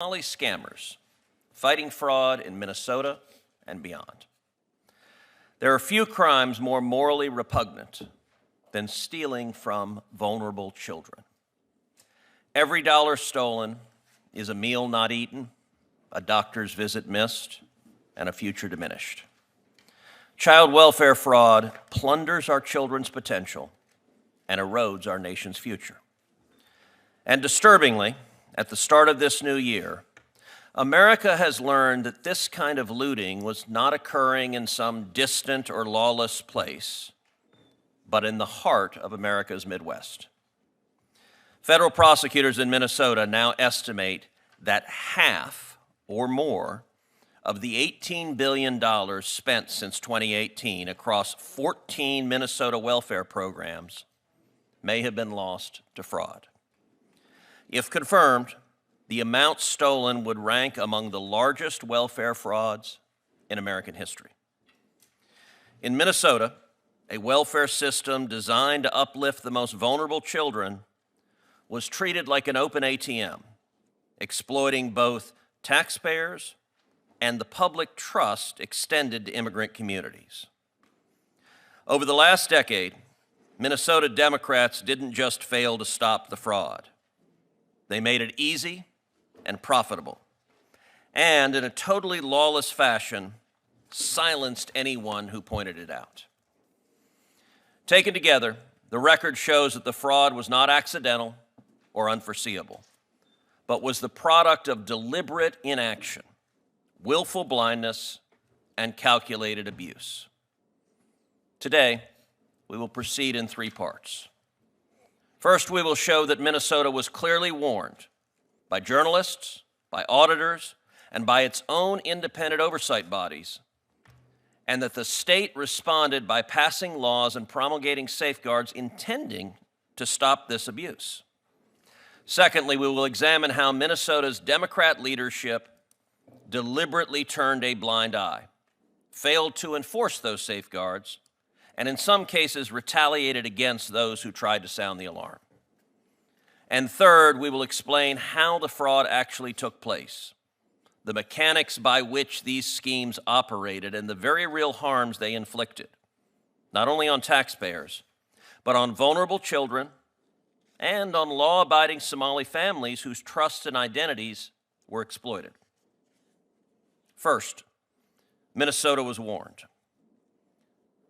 Somali scammers fighting fraud in Minnesota and beyond. There are few crimes more morally repugnant than stealing from vulnerable children. Every dollar stolen is a meal not eaten, a doctor's visit missed, and a future diminished. Child welfare fraud plunders our children's potential and erodes our nation's future. And disturbingly, at the start of this new year, America has learned that this kind of looting was not occurring in some distant or lawless place, but in the heart of America's Midwest. Federal prosecutors in Minnesota now estimate that half or more of the $18 billion spent since 2018 across 14 Minnesota welfare programs may have been lost to fraud. If confirmed, the amount stolen would rank among the largest welfare frauds in American history. In Minnesota, a welfare system designed to uplift the most vulnerable children was treated like an open ATM, exploiting both taxpayers and the public trust extended to immigrant communities. Over the last decade, Minnesota Democrats didn't just fail to stop the fraud. They made it easy and profitable, and in a totally lawless fashion, silenced anyone who pointed it out. Taken together, the record shows that the fraud was not accidental or unforeseeable, but was the product of deliberate inaction, willful blindness, and calculated abuse. Today, we will proceed in three parts. First, we will show that Minnesota was clearly warned by journalists, by auditors, and by its own independent oversight bodies, and that the state responded by passing laws and promulgating safeguards intending to stop this abuse. Secondly, we will examine how Minnesota's Democrat leadership deliberately turned a blind eye, failed to enforce those safeguards, and in some cases retaliated against those who tried to sound the alarm. And third, we will explain how the fraud actually took place, the mechanics by which these schemes operated, and the very real harms they inflicted, not only on taxpayers, but on vulnerable children and on law-abiding Somali families whose trusts and identities were exploited. First, Minnesota was warned.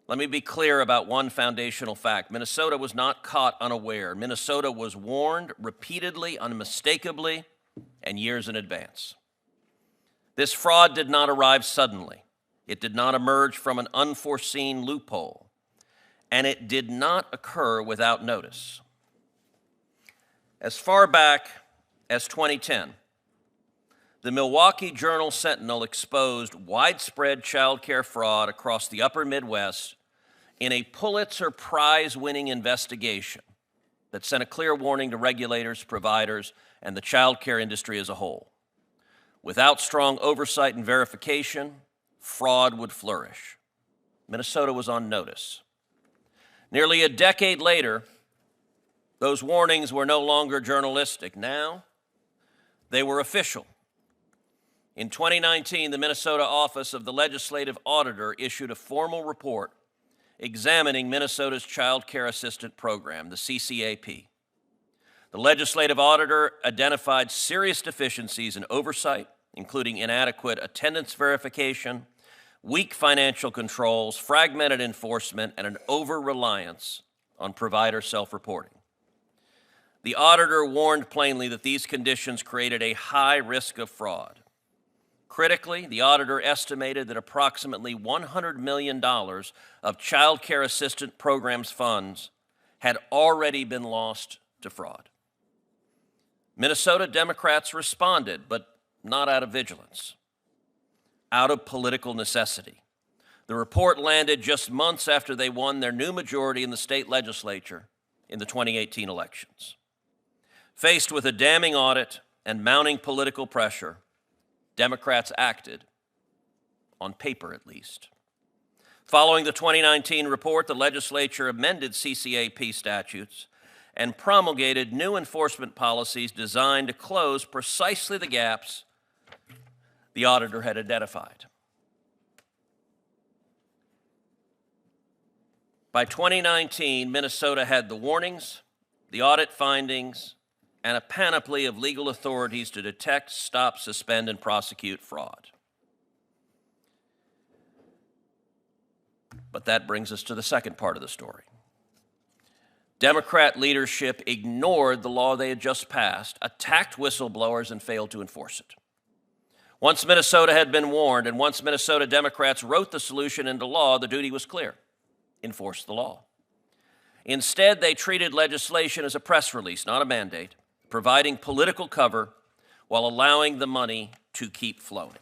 Let me be clear about one foundational fact. Minnesota was not caught unaware. Minnesota was warned repeatedly, unmistakably, and years in advance. This fraud did not arrive suddenly. It did not emerge from an unforeseen loophole, and it did not occur without notice. As far back as 2010, the Milwaukee Journal-Sentinel exposed widespread child care fraud across the upper Midwest in a Pulitzer Prize-winning investigation that sent a clear warning to regulators, providers, and the child care industry as a whole. Without strong oversight and verification, fraud would flourish. Minnesota was on notice. Nearly a decade later, those warnings were no longer journalistic. Now, they were official. In 2019, the Minnesota Office of the Legislative Auditor issued a formal report examining Minnesota's Child Care Assistant Program, the CCAP. The legislative auditor identified serious deficiencies in oversight, including inadequate attendance verification, weak financial controls, fragmented enforcement, and an over-reliance on provider self-reporting. The auditor warned plainly that these conditions created a high risk of fraud. Critically, the auditor estimated that approximately $100 million of Child Care Assistant Programs funds had already been lost to fraud. Minnesota Democrats responded, but not out of vigilance, out of political necessity. The report landed just months after they won their new majority in the state legislature in the 2018 elections. Faced with a damning audit and mounting political pressure, Democrats acted, on paper at least. Following the 2019 report, the legislature amended CCAP statutes and promulgated new enforcement policies designed to close precisely the gaps the auditor had identified. By 2019, Minnesota had the warnings, the audit findings, and a panoply of legal authorities to detect, stop, suspend, and prosecute fraud. But that brings us to the second part of the story. Democrat leadership ignored the law they had just passed, attacked whistleblowers, and failed to enforce it. Once Minnesota had been warned, and once Minnesota Democrats wrote the solution into law, the duty was clear: enforce the law. Instead, they treated legislation as a press release, not a mandate, providing political cover while allowing the money to keep flowing.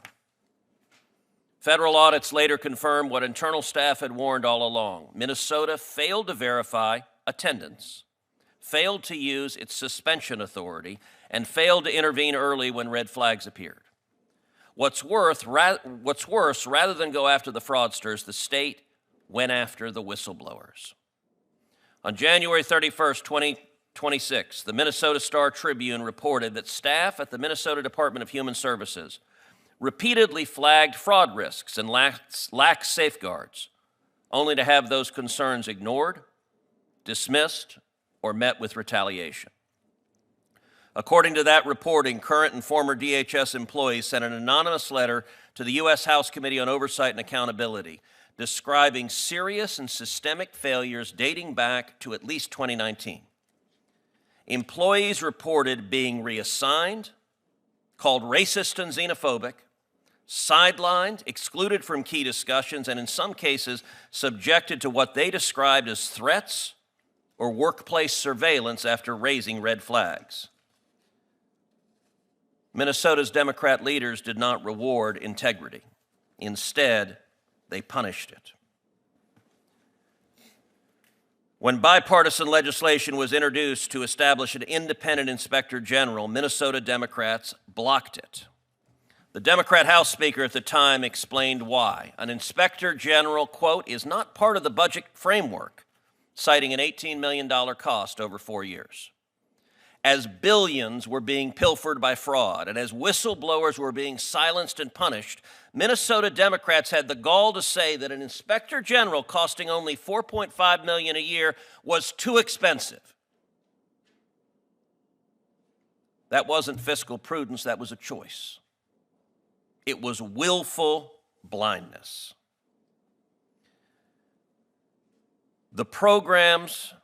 Federal audits later confirmed what internal staff had warned all along. Minnesota failed to verify attendance, failed to use its suspension authority, and failed to intervene early when red flags appeared. What's worse, rather than go after the fraudsters, the state went after the whistleblowers. On January 31st, 2026, the Minnesota Star Tribune reported that staff at the Minnesota Department of Human Services repeatedly flagged fraud risks and lax safeguards, only to have those concerns ignored, dismissed, or met with retaliation. According to that reporting, current and former DHS employees sent an anonymous letter to the U.S. House Committee on Oversight and Accountability describing serious and systemic failures dating back to at least 2019. Employees reported being reassigned, called racist and xenophobic, sidelined, excluded from key discussions, and in some cases subjected to what they described as threats or workplace surveillance after raising red flags. Minnesota's Democrat leaders did not reward integrity. Instead, they punished it. When bipartisan legislation was introduced to establish an independent inspector general, Minnesota Democrats blocked it. The Democrat House Speaker at the time explained why. An inspector general, quote, is not part of the budget framework, citing an $18 million cost over 4 years. As billions were being pilfered by fraud and as whistleblowers were being silenced and punished, Minnesota Democrats had the gall to say that an inspector general costing only $4.5 million a year was too expensive. That wasn't fiscal prudence, that was a choice. It was willful blindness. The programs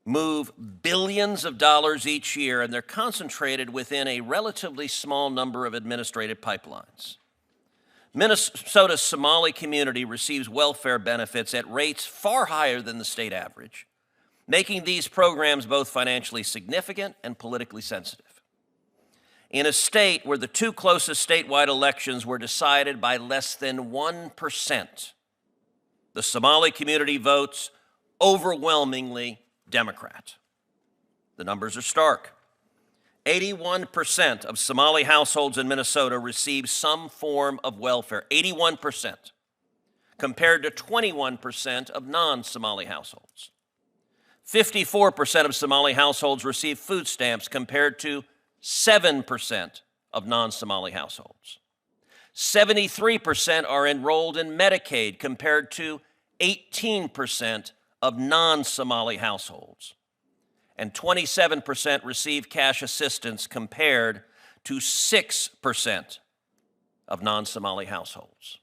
move billions of dollars each year, and they're concentrated within a relatively small number of administrative pipelines. Minnesota's Somali community receives welfare benefits at rates far higher than the state average, making these programs both financially significant and politically sensitive. In a state where the two closest statewide elections were decided by less than 1%, the Somali community votes overwhelmingly Democrat. The numbers are stark. 81% of Somali households in Minnesota receive some form of welfare, 81%, compared to 21% of non-Somali households. 54% of Somali households receive food stamps compared to 7% of non-Somali households. 73% are enrolled in Medicaid compared to 18% of non-Somali households. And 27% receive cash assistance compared to 6% of non-Somali households.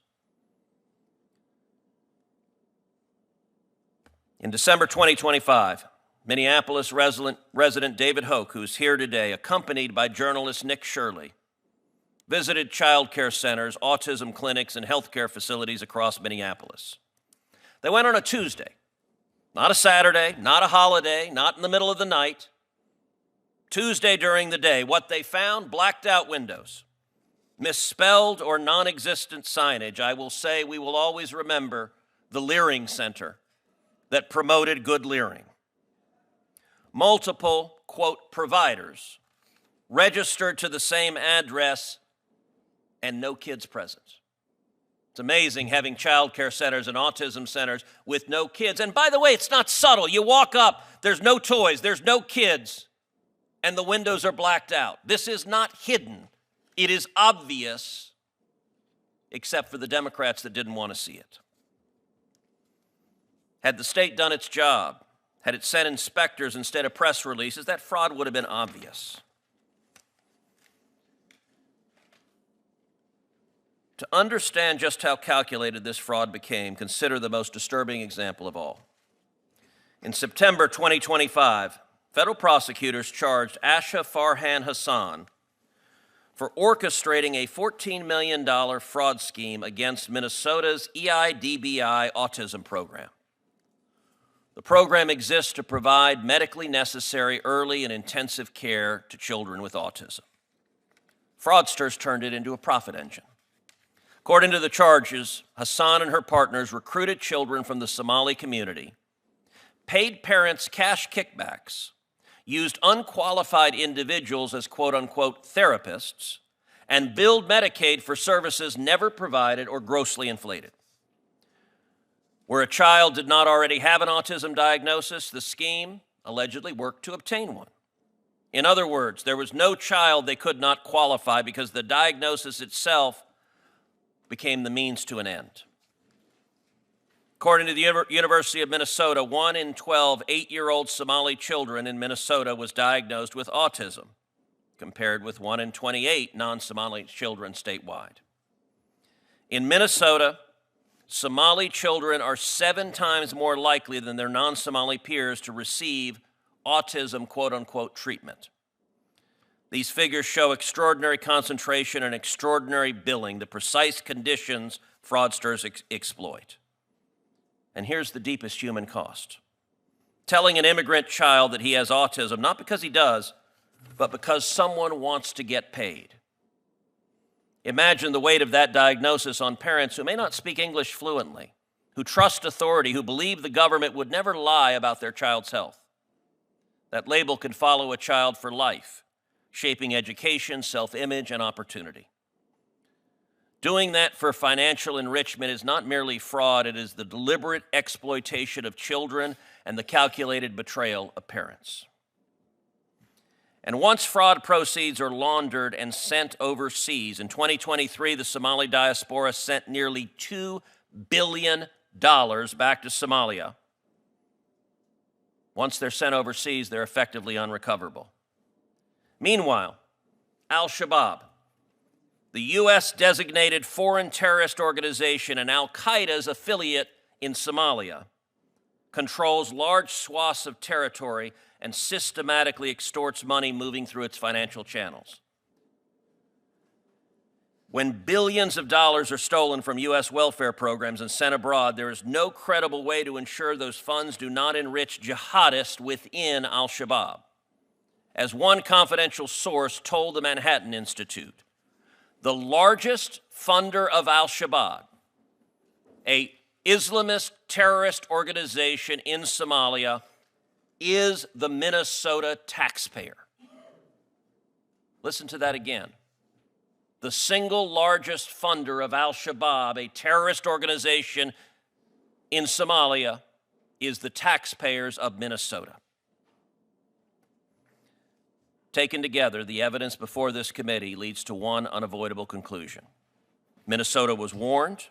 In December 2025, Minneapolis resident David Hoke, who's here today, accompanied by journalist Nick Shirley, visited child care centers, autism clinics, and healthcare facilities across Minneapolis. They went on a Tuesday, not a Saturday, not a holiday, not in the middle of the night. Tuesday during the day. What they found: blacked out windows, misspelled or non-existent signage. I will say we will always remember the Leering Center that promoted good leering. Multiple, quote, providers registered to the same address and no kids present. It's It's amazing having child care centers and autism centers with no kids. And by the way, it's not subtle. You walk up, there's no toys, there's no kids, and the windows are blacked out. This is not hidden. It is obvious, except for the Democrats that didn't want to see it. Had the state done its job, had it sent inspectors instead of press releases, that fraud would have been obvious. To understand just how calculated this fraud became, consider the most disturbing example of all. In September 2025, federal prosecutors charged Asha Farhan Hassan for orchestrating a $14 million fraud scheme against Minnesota's EIDBI autism program. The program exists to provide medically necessary early and intensive care to children with autism. Fraudsters turned it into a profit engine. According to the charges, Hassan and her partners recruited children from the Somali community, paid parents cash kickbacks, used unqualified individuals as quote-unquote therapists, and billed Medicaid for services never provided or grossly inflated. Where a child did not already have an autism diagnosis, the scheme allegedly worked to obtain one. In other words, there was no child they could not qualify because the diagnosis itself became the means to an end. According to the University of Minnesota, 1 in 12 8-year-old Somali children in Minnesota was diagnosed with autism, compared with 1 in 28 non-Somali children statewide. In Minnesota, Somali children are 7 times more likely than their non-Somali peers to receive autism quote-unquote treatment. These figures show extraordinary concentration and extraordinary billing, the precise conditions fraudsters exploit. And here's the deepest human cost. Telling an immigrant child that he has autism, not because he does, but because someone wants to get paid. Imagine the weight of that diagnosis on parents who may not speak English fluently, who trust authority, who believe the government would never lie about their child's health. That label can follow a child for life, shaping education, self-image, and opportunity. Doing that for financial enrichment is not merely fraud, it is the deliberate exploitation of children and the calculated betrayal of parents. And once fraud proceeds are laundered and sent overseas, in 2023, the Somali diaspora sent nearly $2 billion back to Somalia. Once they're sent overseas, they're effectively unrecoverable. Meanwhile, Al-Shabaab, the U.S.-designated foreign terrorist organization and al-Qaeda's affiliate in Somalia, controls large swaths of territory and systematically extorts money moving through its financial channels. When billions of dollars are stolen from U.S. welfare programs and sent abroad, there is no credible way to ensure those funds do not enrich jihadists within Al-Shabaab. As one confidential source told the Manhattan Institute, the largest funder of Al-Shabaab, an Islamist terrorist organization in Somalia, is the Minnesota taxpayer. Listen to that again. The single largest funder of Al-Shabaab, a terrorist organization in Somalia, is the taxpayers of Minnesota. Taken together, the evidence before this committee leads to one unavoidable conclusion. Minnesota was warned.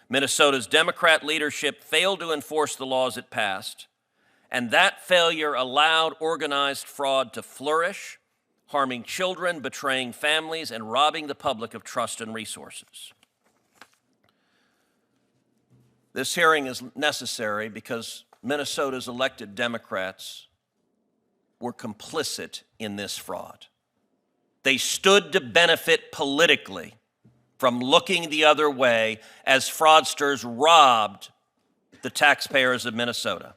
Minnesota's Democrat leadership failed to enforce the laws it passed, and that failure allowed organized fraud to flourish, harming children, betraying families, and robbing the public of trust and resources. This hearing is necessary because Minnesota's elected Democrats were complicit in this fraud. They stood to benefit politically from looking the other way as fraudsters robbed the taxpayers of Minnesota.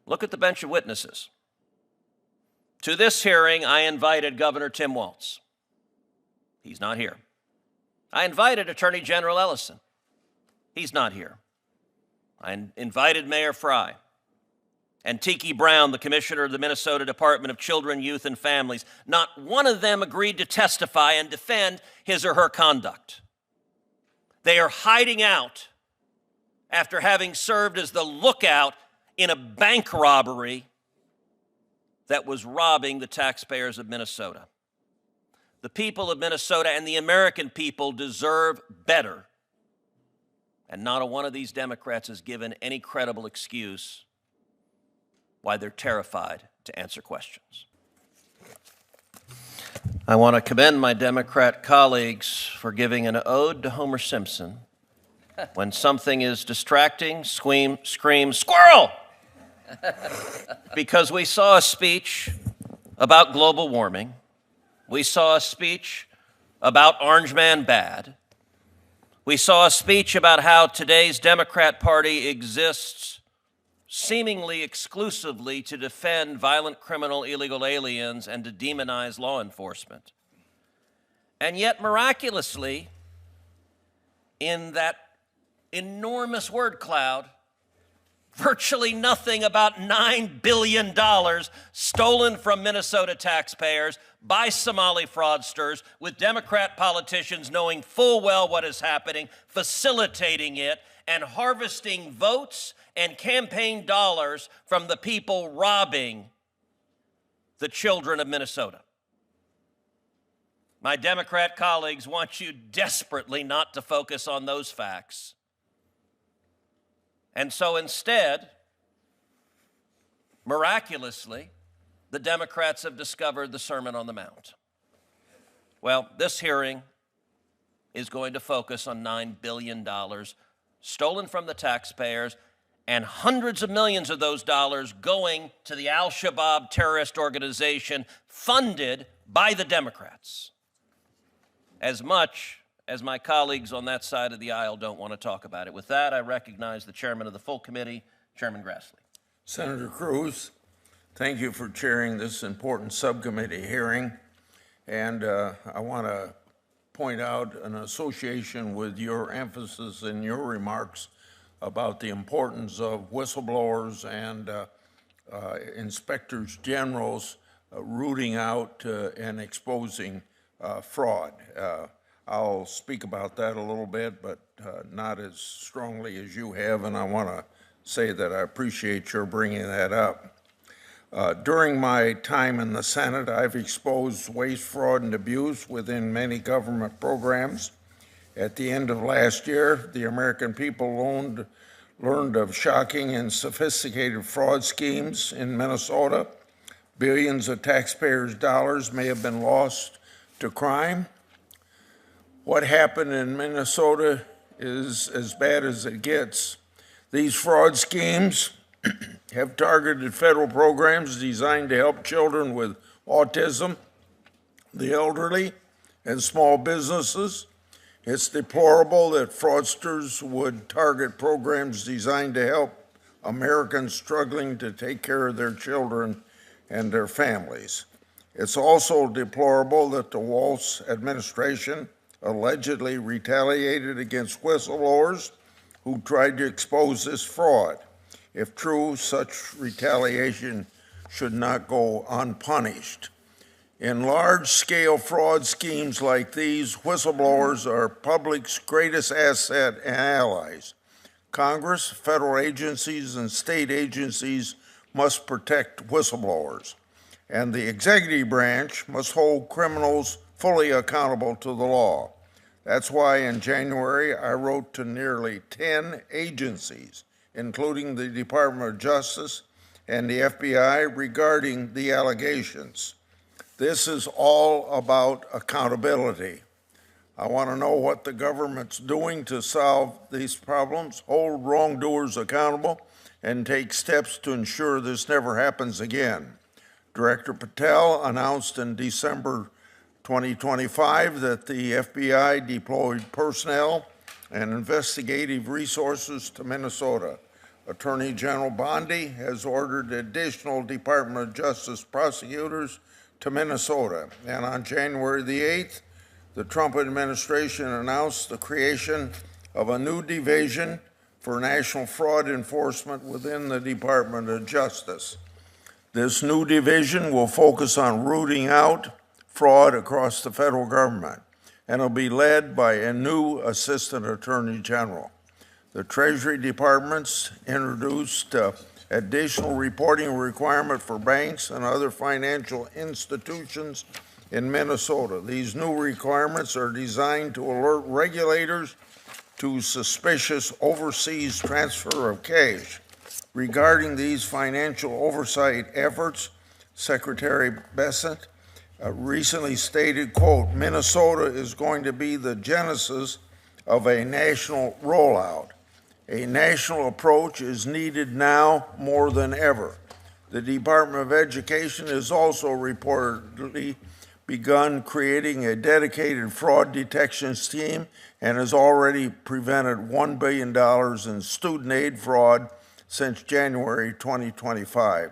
Look at the bench of witnesses. To this hearing, I invited Governor Tim Walz. He's not here. I invited Attorney General Ellison. He's not here. I invited Mayor Frey. and Tiki Brown, the commissioner of the Minnesota Department of Children, Youth, and Families, not one of them agreed to testify and defend his or her conduct. They are hiding out after having served as the lookout in a bank robbery that was robbing the taxpayers of Minnesota. The people of Minnesota and the American people deserve better. And not a one of these Democrats has given any credible excuse why they're terrified to answer questions. I want to commend my Democrat colleagues for giving an ode to Homer Simpson. When something is distracting, scream, squirrel! Because we saw a speech about global warming. We saw a speech about Orange Man bad. We saw a speech about how today's Democrat Party exists seemingly exclusively to defend violent criminal illegal aliens and to demonize law enforcement. And yet, miraculously, in that enormous word cloud, virtually nothing about $9 billion stolen from Minnesota taxpayers by Somali fraudsters, with Democrat politicians knowing full well what is happening, facilitating it, and harvesting votes and campaign dollars from the people robbing the children of Minnesota. My Democrat colleagues want you desperately not to focus on those facts. And so instead, miraculously, the Democrats have discovered the Sermon on the Mount. Well, this hearing is going to focus on $9 billion stolen from the taxpayers, and hundreds of millions of those dollars going to the Al-Shabaab terrorist organization funded by the Democrats. As much as my colleagues on that side of the aisle don't want to talk about it. With that, I recognize the chairman of the full committee, Chairman Grassley. Senator Cruz, thank you for chairing this important subcommittee hearing. And I want to point out an association with your emphasis in your remarks about the importance of whistleblowers and inspectors generals rooting out and exposing fraud. I'll speak about that a little bit, but not as strongly as you have, and I want to say that I appreciate your bringing that up. During my time in the Senate, I've exposed waste, fraud, and abuse within many government programs. At the end of last year, the American people learned of shocking and sophisticated fraud schemes in Minnesota. Billions of taxpayers' dollars may have been lost to crime. What happened in Minnesota is as bad as it gets. These fraud schemes have targeted federal programs designed to help children with autism, the elderly, and small businesses. It's deplorable that fraudsters would target programs designed to help Americans struggling to take care of their children and their families. It's also deplorable that the Walz administration allegedly retaliated against whistleblowers who tried to expose this fraud. If true, such retaliation should not go unpunished. In large-scale fraud schemes like these, whistleblowers are public's greatest asset and allies. Congress, federal agencies, and state agencies must protect whistleblowers, and the executive branch must hold criminals fully accountable to the law. That's why in January I wrote to nearly 10 agencies, including the Department of Justice and the FBI, regarding the allegations. This is all about accountability. I want to know what the government's doing to solve these problems, hold wrongdoers accountable, and take steps to ensure this never happens again. Director Patel announced in December 2025 that the FBI deployed personnel and investigative resources to Minnesota. Attorney General Bondi has ordered additional Department of Justice prosecutors to Minnesota. And on January the 8th, the Trump administration announced the creation of a new division for national fraud enforcement within the Department of Justice. This new division will focus on rooting out fraud across the federal government, and will be led by a new Assistant Attorney General. The Treasury Department's introduced additional reporting requirement for banks and other financial institutions in Minnesota. These new requirements are designed to alert regulators to suspicious overseas transfer of cash. Regarding these financial oversight efforts, Secretary Bessent recently stated, quote, "Minnesota is going to be the genesis of a national rollout. A national approach is needed now more than ever." The Department of Education has also reportedly begun creating a dedicated fraud detection team and has already prevented $1 billion in student aid fraud since January 2025.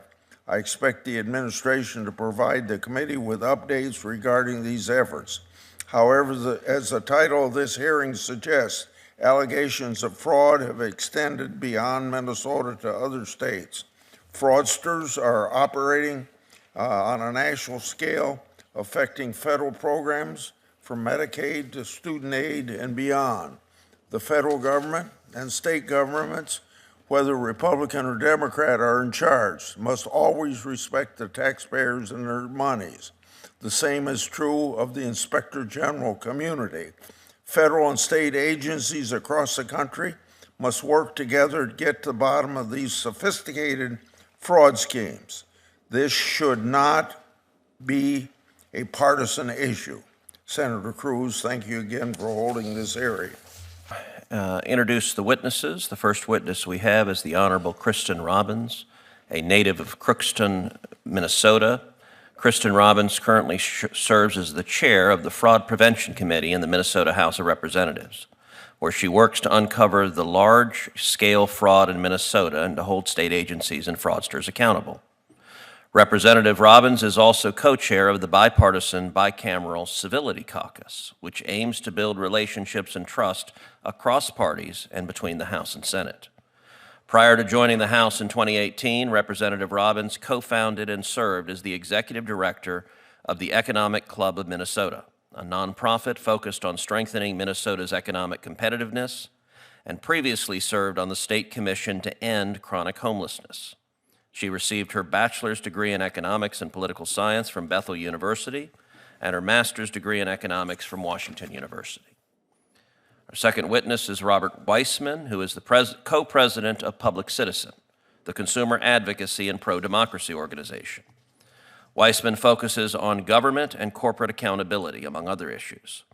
I expect the administration to provide the committee with updates regarding these efforts. However, as the title of this hearing suggests, allegations of fraud have extended beyond Minnesota to other states. Fraudsters are operating on a national scale, affecting federal programs from Medicaid to student aid and beyond. The federal government and state governments, whether Republican or Democrat, are in charge, must always respect the taxpayers and their monies. The same is true of the Inspector General community. Federal and state agencies across the country must work together to get to the bottom of these sophisticated fraud schemes. This should not be a partisan issue. Senator Cruz, thank you again for holding this hearing. Introduce the witnesses. The first witness we have is the Honorable Kristen Robbins, a native of Crookston, Minnesota. Kristen Robbins currently serves as the chair of the Fraud Prevention Committee in the Minnesota House of Representatives, where she works to uncover the large-scale fraud in Minnesota and to hold state agencies and fraudsters accountable. Representative Robbins is also co-chair of the bipartisan bicameral Civility Caucus, which aims to build relationships and trust across parties and between the House and Senate. Prior to joining the House in 2018, Representative Robbins co-founded and served as the executive director of the Economic Club of Minnesota, a nonprofit focused on strengthening Minnesota's economic competitiveness, and previously served on the State Commission to End Chronic Homelessness. She received her bachelor's degree in economics and political science from Bethel University and her master's degree in economics from Washington University. Our second witness is Robert Weissman, who is the co-president of Public Citizen, the consumer advocacy and pro-democracy organization. Weissman focuses on government and corporate accountability, among other issues.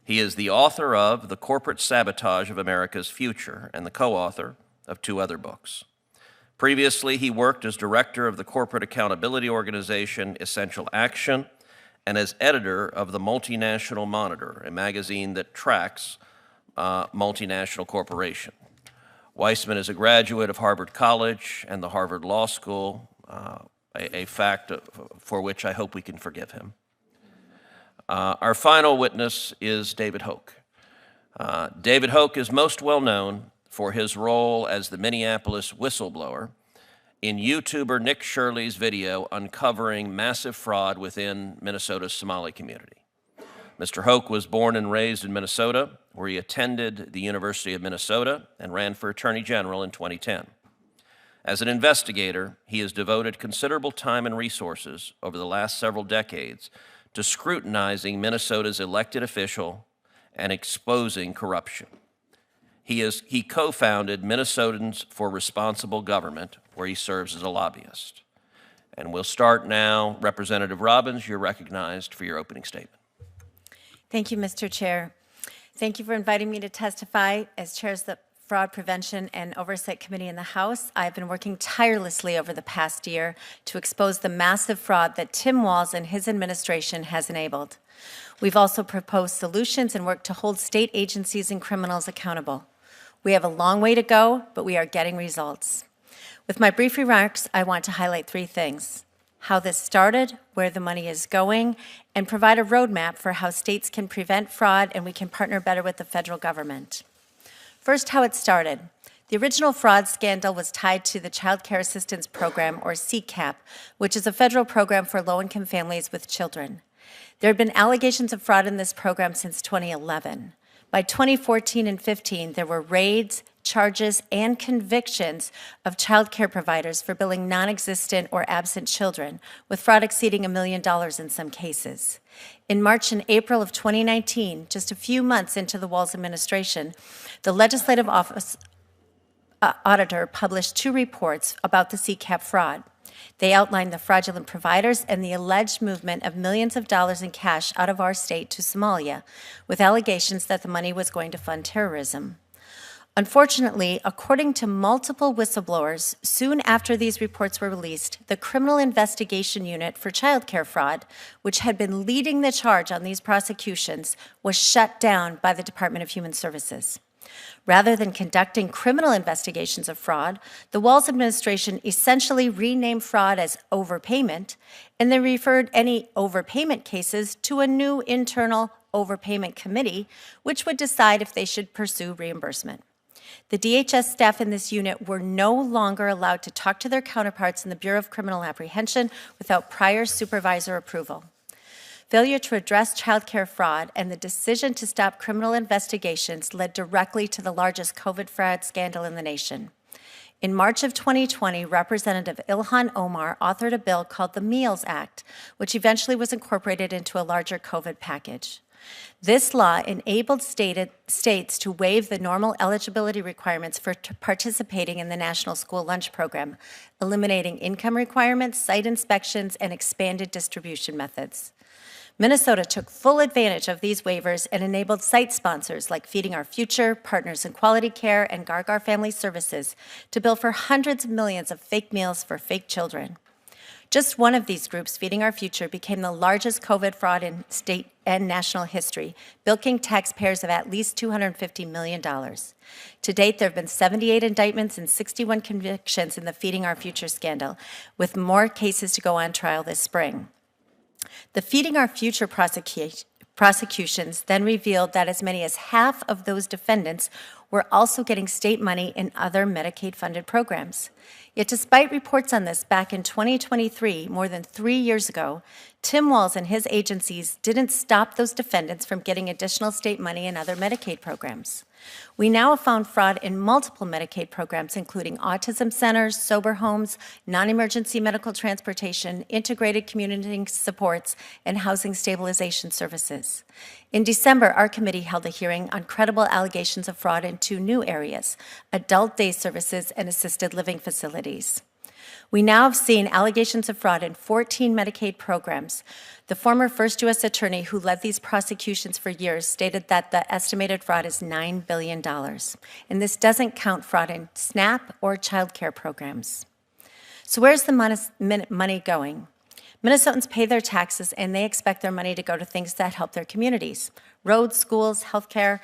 He is the author of The Corporate Sabotage of America's Future and the co-author of 2 other books. Previously, he worked as director of the corporate accountability organization Essential Action and as editor of the Multinational Monitor, a magazine that tracks multinational corporations. Weissman is a graduate of Harvard College and the Harvard Law School, a fact for which I hope we can forgive him. Our final witness is David Hoke. David Hoke is most well known for his role as the Minneapolis whistleblower in YouTuber Nick Shirley's video uncovering massive fraud within Minnesota's Somali community. Mr. Hoke was born and raised in Minnesota, where he attended the University of Minnesota and ran for Attorney General in 2010. As an investigator, he has devoted considerable time and resources over the last several decades to scrutinizing Minnesota's elected official and exposing corruption. He co-founded Minnesotans for Responsible Government, where he serves as a lobbyist. And we'll start now. Representative Robbins, you're recognized for your opening statement. Thank you, Mr. Chair. Thank you for inviting me to testify as chair of the Fraud Prevention and Oversight Committee in the House. I've been working tirelessly over the past year to expose the massive fraud that Tim Walz and his administration has enabled. We've also proposed solutions and worked to hold state agencies and criminals accountable. We have a long way to go, but we are getting results. With my brief remarks, I want to highlight 3 things: how this started, where the money is going, and provide a roadmap for how states can prevent fraud and we can partner better with the federal government. First, how it started. The original fraud scandal was tied to the Child Care Assistance Program, or CCAP, which is a federal program for low-income families with children. There had been allegations of fraud in this program since 2011. By 2014 and 15, there were raids, charges, and convictions of child care providers for billing non-existent or absent children, with fraud exceeding $1 million in some cases. In March and April of 2019, just a few months into the Walz administration, the Legislative Office Auditor published 2 reports about the CCAP fraud. They outlined the fraudulent providers and the alleged movement of millions of dollars in cash out of our state to Somalia, with allegations that the money was going to fund terrorism. Unfortunately, according to multiple whistleblowers, soon after these reports were released, the Criminal Investigation Unit for Child Care Fraud, which had been leading the charge on these prosecutions, was shut down by the Department of Human Services. Rather than conducting criminal investigations of fraud, the Walz administration essentially renamed fraud as overpayment, and then referred any overpayment cases to a new internal overpayment committee, which would decide if they should pursue reimbursement. The DHS staff in this unit were no longer allowed to talk to their counterparts in the Bureau of Criminal Apprehension without prior supervisor approval. Failure to address child care fraud and the decision to stop criminal investigations led directly to the largest COVID fraud scandal in the nation. In March of 2020, Representative Ilhan Omar authored a bill called the MEALS Act, which eventually was incorporated into a larger COVID package. This law enabled states to waive the normal eligibility requirements for participating in the National School Lunch Program, eliminating income requirements, site inspections, and expanded distribution methods. Minnesota took full advantage of these waivers and enabled site sponsors like Feeding Our Future, Partners in Quality Care, and Gargar Family Services to bill for hundreds of millions of fake meals for fake children. Just one of these groups, Feeding Our Future, became the largest COVID fraud in state and national history, bilking taxpayers of at least $250 million. To date, there have been 78 indictments and 61 convictions in the Feeding Our Future scandal, with more cases to go on trial this spring. The Feeding Our Future prosecutions then revealed that as many as half of those defendants were also getting state money in other Medicaid-funded programs. Yet despite reports on this back in 2023, more than 3 years ago, Tim Walz and his agencies didn't stop those defendants from getting additional state money in other Medicaid programs. We now have found fraud in multiple Medicaid programs, including autism centers, sober homes, non-emergency medical transportation, integrated community supports, and housing stabilization services. In December, our committee held a hearing on credible allegations of fraud in 2 new areas: adult day services and assisted living facilities. We now have seen allegations of fraud in 14 Medicaid programs. The former first U.S. attorney who led these prosecutions for years stated that the estimated fraud is $9 billion. And this doesn't count fraud in SNAP or child care programs. So where's the money going? Minnesotans pay their taxes and they expect their money to go to things that help their communities: roads, schools, healthcare,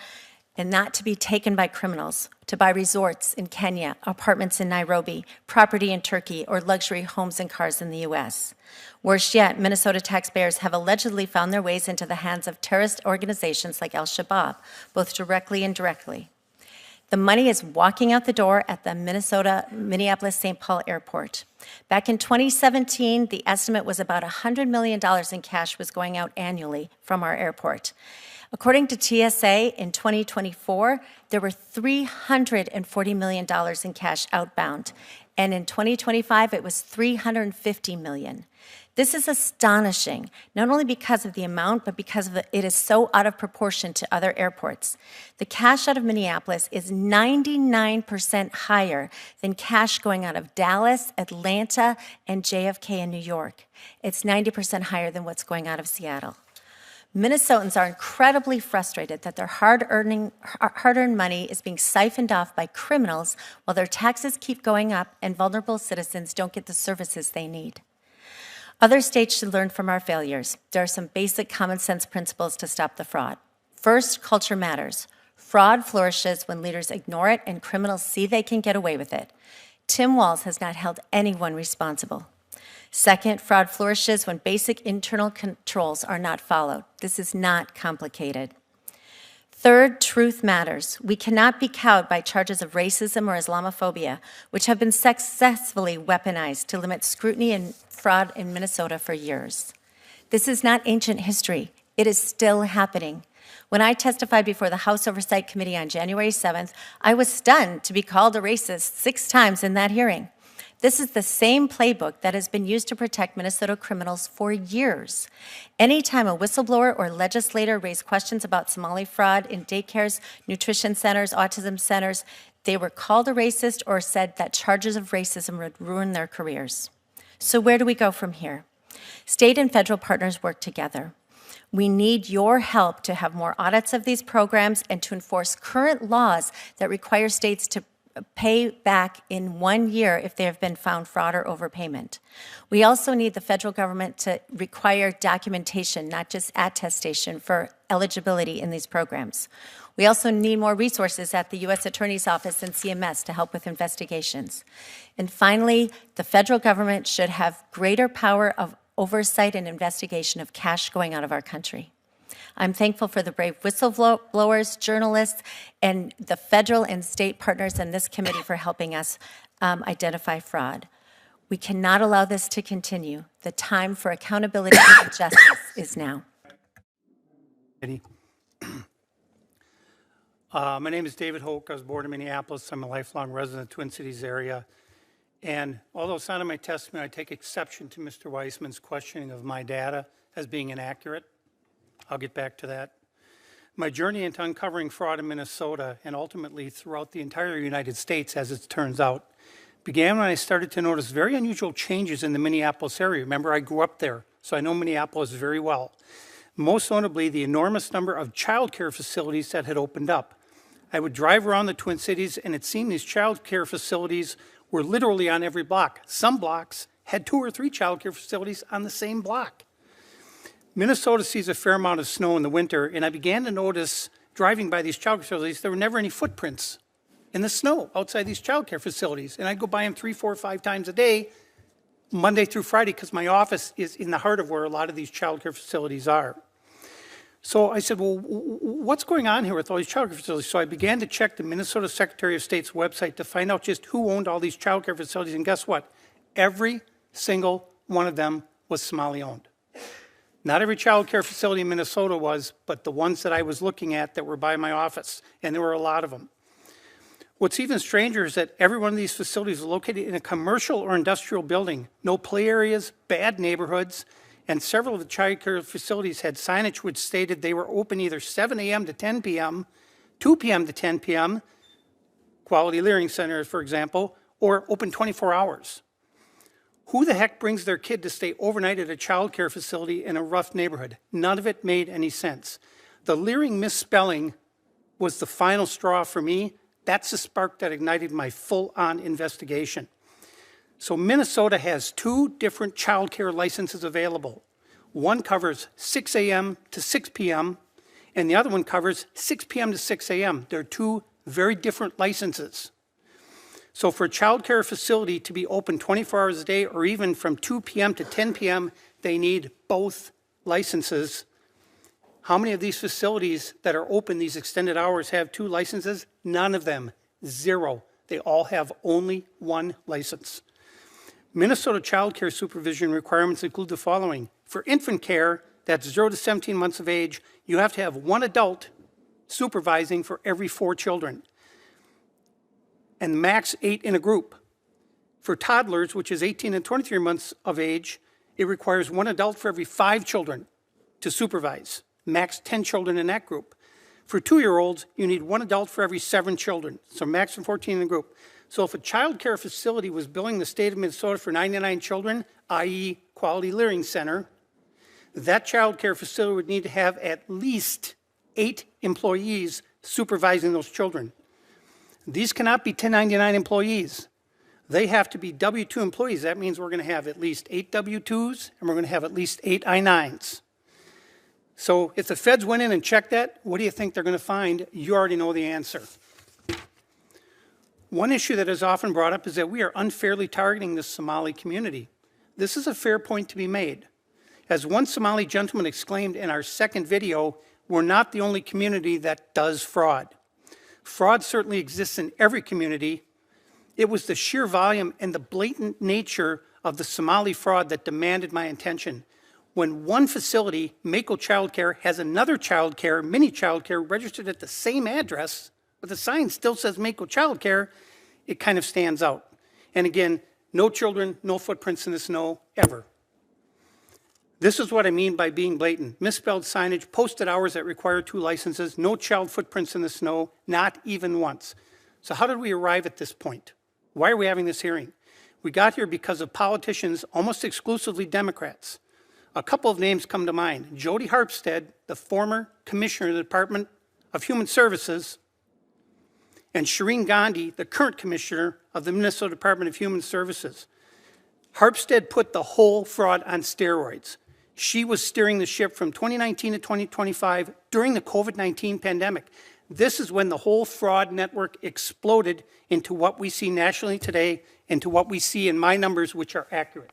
and not to be taken by criminals, to buy resorts in Kenya, apartments in Nairobi, property in Turkey, or luxury homes and cars in the U.S. Worse yet, Minnesota taxpayers have allegedly found their ways into the hands of terrorist organizations like Al-Shabaab, both directly and indirectly. The money is walking out the door at the Minneapolis-St. Paul Airport. Back in 2017, the estimate was about $100 million in cash was going out annually from our airport. According to TSA, in 2024, there were $340 million in cash outbound, and in 2025, it was $350 million. This is astonishing, not only because of the amount, but because it is so out of proportion to other airports. The cash out of Minneapolis is 99% higher than cash going out of Dallas, Atlanta, and JFK in New York. It's 90% higher than what's going out of Seattle. Minnesotans are incredibly frustrated that their hard-earned money is being siphoned off by criminals while their taxes keep going up and vulnerable citizens don't get the services they need. Other states should learn from our failures. There are some basic common sense principles to stop the fraud. First, culture matters. Fraud flourishes when leaders ignore it and criminals see they can get away with it. Tim Walz has not held anyone responsible. Second, fraud flourishes when basic internal controls are not followed. This is not complicated. Third, truth matters. We cannot be cowed by charges of racism or Islamophobia, which have been successfully weaponized to limit scrutiny and fraud in Minnesota for years. This is not ancient history. It is still happening. When I testified before the House Oversight Committee on January 7th, I was stunned to be called a racist 6 times in that hearing. This is the same playbook that has been used to protect Minnesota criminals for years. Anytime a whistleblower or legislator raised questions about Somali fraud in daycares, nutrition centers, autism centers, they were called a racist or said that charges of racism would ruin their careers. So where do we go from here? State and federal partners work together. We need your help to have more audits of these programs and to enforce current laws that require states to pay back in 1 year if they have been found fraud or overpayment. We also need the federal government to require documentation, not just attestation, for eligibility in these programs. We also need more resources at the U.S. Attorney's Office and CMS to help with investigations. And finally, the federal government should have greater power of oversight and investigation of cash going out of our country. I'm thankful for the brave whistleblowers, journalists, and the federal and state partners in this committee for helping us identify fraud. We cannot allow this to continue. The time for accountability and justice is now. My name is David Hoke. I was born in Minneapolis. I'm a lifelong resident of the Twin Cities area. And although it's not in my testimony, I take exception to Mr. Weissman's questioning of my data as being inaccurate. I'll get back to that. My journey into uncovering fraud in Minnesota and ultimately throughout the entire United States, as it turns out, began when I started to notice very unusual changes in the Minneapolis area. Remember, I grew up there, so I know Minneapolis very well. Most notably, the enormous number of child care facilities that had opened up. I would drive around the Twin Cities, and it seemed these child care facilities were literally on every block. Some blocks had 2 or 3 child care facilities on the same block. Minnesota sees a fair amount of snow in the winter, and I began to notice, driving by these child care facilities, there were never any footprints in the snow outside these child care facilities. And I'd go by them 3, 4, 5 times a day, Monday through Friday, because my office is in the heart of where a lot of these child care facilities are. So I said, well, what's going on here with all these child care facilities? So I began to check the Minnesota Secretary of State's website to find out just who owned all these child care facilities, and guess what? Every single one of them was Somali owned. Not every child care facility in Minnesota was, but the ones that I was looking at that were by my office, and there were a lot of them. What's even stranger is that every one of these facilities was located in a commercial or industrial building, no play areas, bad neighborhoods, and several of the child care facilities had signage which stated they were open either 7 a.m. to 10 p.m., 2 p.m. to 10 p.m., Quality Learning Center, for example, or open 24 hours. Who the heck brings their kid to stay overnight at a child care facility in a rough neighborhood? None of it made any sense. The Leering misspelling was the final straw for me. That's the spark that ignited my full-on investigation. So Minnesota has 2 different child care licenses available. One covers 6 a.m. to 6 p.m., and the other one covers 6 p.m. to 6 a.m. They're 2 very different licenses. So for a child care facility to be open 24 hours a day or even from 2 p.m. to 10 p.m., they need both licenses. How many of these facilities that are open these extended hours have 2 licenses? None of them. 0. They all have only 1 license. Minnesota child care supervision requirements include the following. For infant care, that's 0 to 17 months of age, you have to have 1 adult supervising for every 4 children, and max 8 in a group. For toddlers, which is 18 and 23 months of age, it requires 1 adult for every 5 children to supervise, max 10 children in that group. For 2-year-olds, you need 1 adult for every 7 children, so max 14 in a group. So if a child care facility was billing the state of Minnesota for 99 children, i.e. Quality Learning Center, that child care facility would need to have at least 8 employees supervising those children. These cannot be 1099 employees. They have to be W-2 employees. That means we're going to have at least 8 W-2s, and we're going to have at least 8 I-9s. So if the feds went in and checked that, what do you think they're going to find? You already know the answer. One issue that is often brought up is that we are unfairly targeting the Somali community. This is a fair point to be made. As one Somali gentleman exclaimed in our second video, we're not the only community that does fraud. Fraud certainly exists in every community. It was the sheer volume and the blatant nature of the Somali fraud that demanded my attention. When one facility, Mako Childcare, has another childcare, mini childcare, registered at the same address, but the sign still says Mako Childcare, it kind of stands out. And again, no children, no footprints in the snow, ever. This is what I mean by being blatant. Misspelled signage, posted hours that require 2 licenses, no child footprints in the snow, not even once. So how did we arrive at this point? Why are we having this hearing? We got here because of politicians, almost exclusively Democrats. A couple of names come to mind. Jody Harpstead, the former commissioner of the Department of Human Services, and Shireen Gandhi, the current commissioner of the Minnesota Department of Human Services. Harpstead put the whole fraud on steroids. She was steering the ship from 2019 to 2025 during the COVID-19 pandemic. This is when the whole fraud network exploded into what we see nationally today and to what we see in my numbers, which are accurate.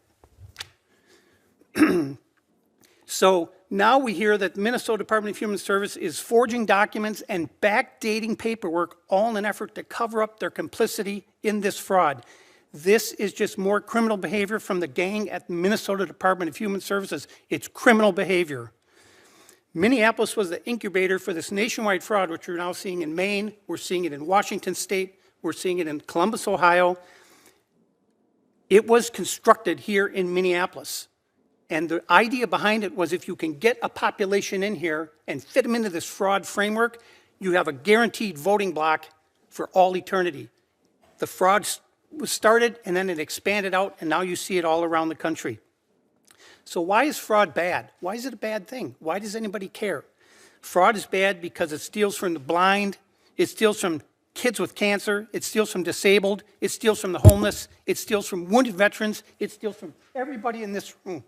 So now we hear that the Minnesota Department of Human Services is forging documents and backdating paperwork, all in an effort to cover up their complicity in this fraud. This is just more criminal behavior from the gang at the Minnesota Department of Human Services. It's criminal behavior. Minneapolis was the incubator for this nationwide fraud, which we're now seeing in Maine, we're seeing it in Washington State, we're seeing it in Columbus, Ohio. It was constructed here in Minneapolis. And the idea behind it was if you can get a population in here and fit them into this fraud framework, you have a guaranteed voting block for all eternity. The fraud was started and then it expanded out, and now you see it all around the country. So why is fraud bad? Why is it a bad thing? Why does anybody care? Fraud is bad because it steals from the blind, it steals from kids with cancer, it steals from disabled, it steals from the homeless, it steals from wounded veterans, it steals from everybody in this room.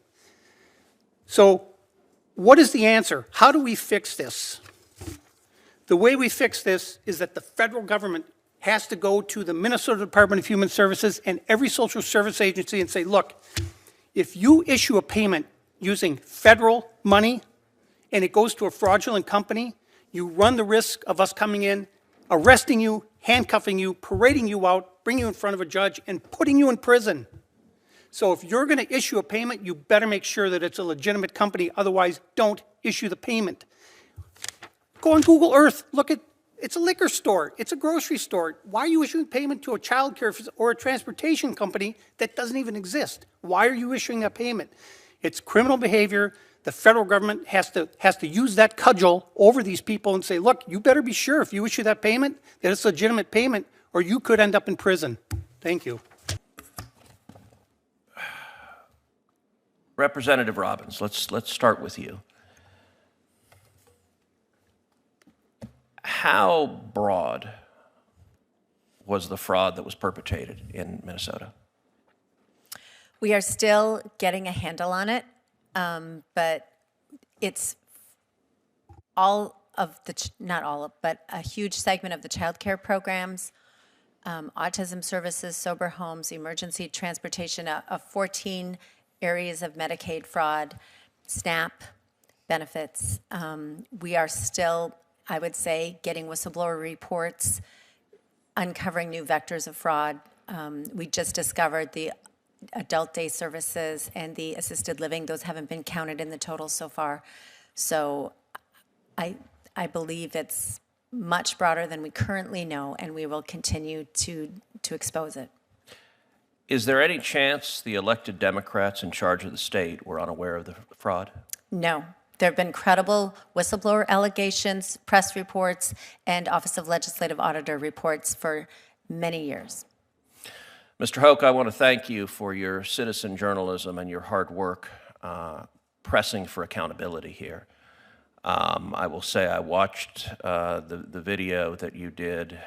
So what is the answer? How do we fix this? The way we fix this is that the federal government has to go to the Minnesota Department of Human Services and every social service agency and say, look, if you issue a payment using federal money and it goes to a fraudulent company, you run the risk of us coming in, arresting you, handcuffing you, parading you out, bringing you in front of a judge, and putting you in prison. So if you're going to issue a payment, you better make sure that it's a legitimate company. Otherwise, don't issue the payment. Go on Google Earth. Look at, it's a liquor store. It's a grocery store. Why are you issuing payment to a child care or a transportation company that doesn't even exist? Why are you issuing that payment? It's criminal behavior. The federal government has to use that cudgel over these people and say, look, you better be sure if you issue that payment that it's a legitimate payment or you could end up in prison. Thank you. Representative Robbins, let's start with you. How broad was the fraud that was perpetrated in Minnesota? We are still getting a handle on it, but it's all of the, not all of, but a huge segment of the child care programs, autism services, sober homes, emergency transportation, of 14 areas of Medicaid fraud, SNAP benefits. We are still, I would say, getting whistleblower reports, uncovering new vectors of fraud. We just discovered the adult day services and the assisted living. Those haven't been counted in the total so far. So I believe it's much broader than we currently know, and we will continue to expose it. Is there any chance the elected Democrats in charge of the state were unaware of the fraud? No. There have been credible whistleblower allegations, press reports, and Office of Legislative Auditor reports for many years. Mr. Hoke, I want to thank you for your citizen journalism and your hard work pressing for accountability here. I will say I watched the video that you did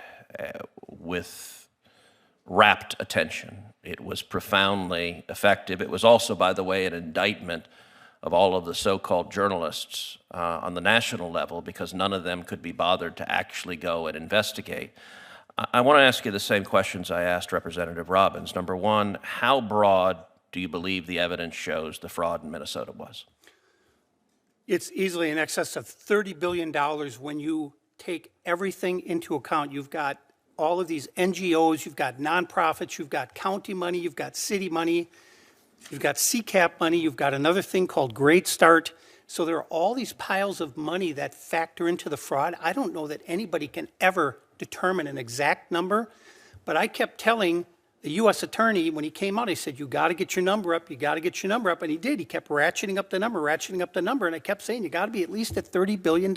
with rapt attention. It was profoundly effective. It was also, by the way, an indictment of all of the so-called journalists on the national level, because none of them could be bothered to actually go and investigate. I want to ask you the same questions I asked Representative Robbins. Number one, how broad do you believe the evidence shows the fraud in Minnesota was? It's easily in excess of $30 billion when you take everything into account. You've got all of these NGOs, you've got nonprofits, you've got county money, you've got city money, you've got CCAP money, you've got another thing called Great Start. So there are all these piles of money that factor into the fraud. I don't know that anybody can ever determine an exact number, but I kept telling the U.S. attorney when he came out, I said, you got to get your number up, you got to get your number up, and he did. He kept ratcheting up the number, and I kept saying, you got to be at least at $30 billion.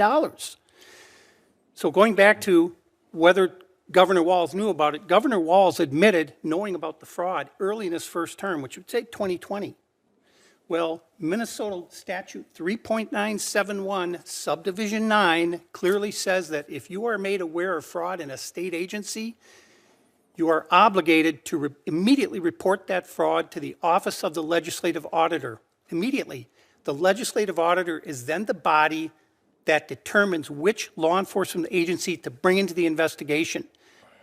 So going back to whether Governor Walz knew about it, Governor Walz admitted knowing about the fraud early in his first term, which would say 2020. Well, Minnesota statute 3.971 subdivision 9 clearly says that if you are made aware of fraud in a state agency, you are obligated to immediately report that fraud to the Office of the Legislative Auditor. Immediately. The Legislative Auditor is then the body that determines which law enforcement agency to bring into the investigation.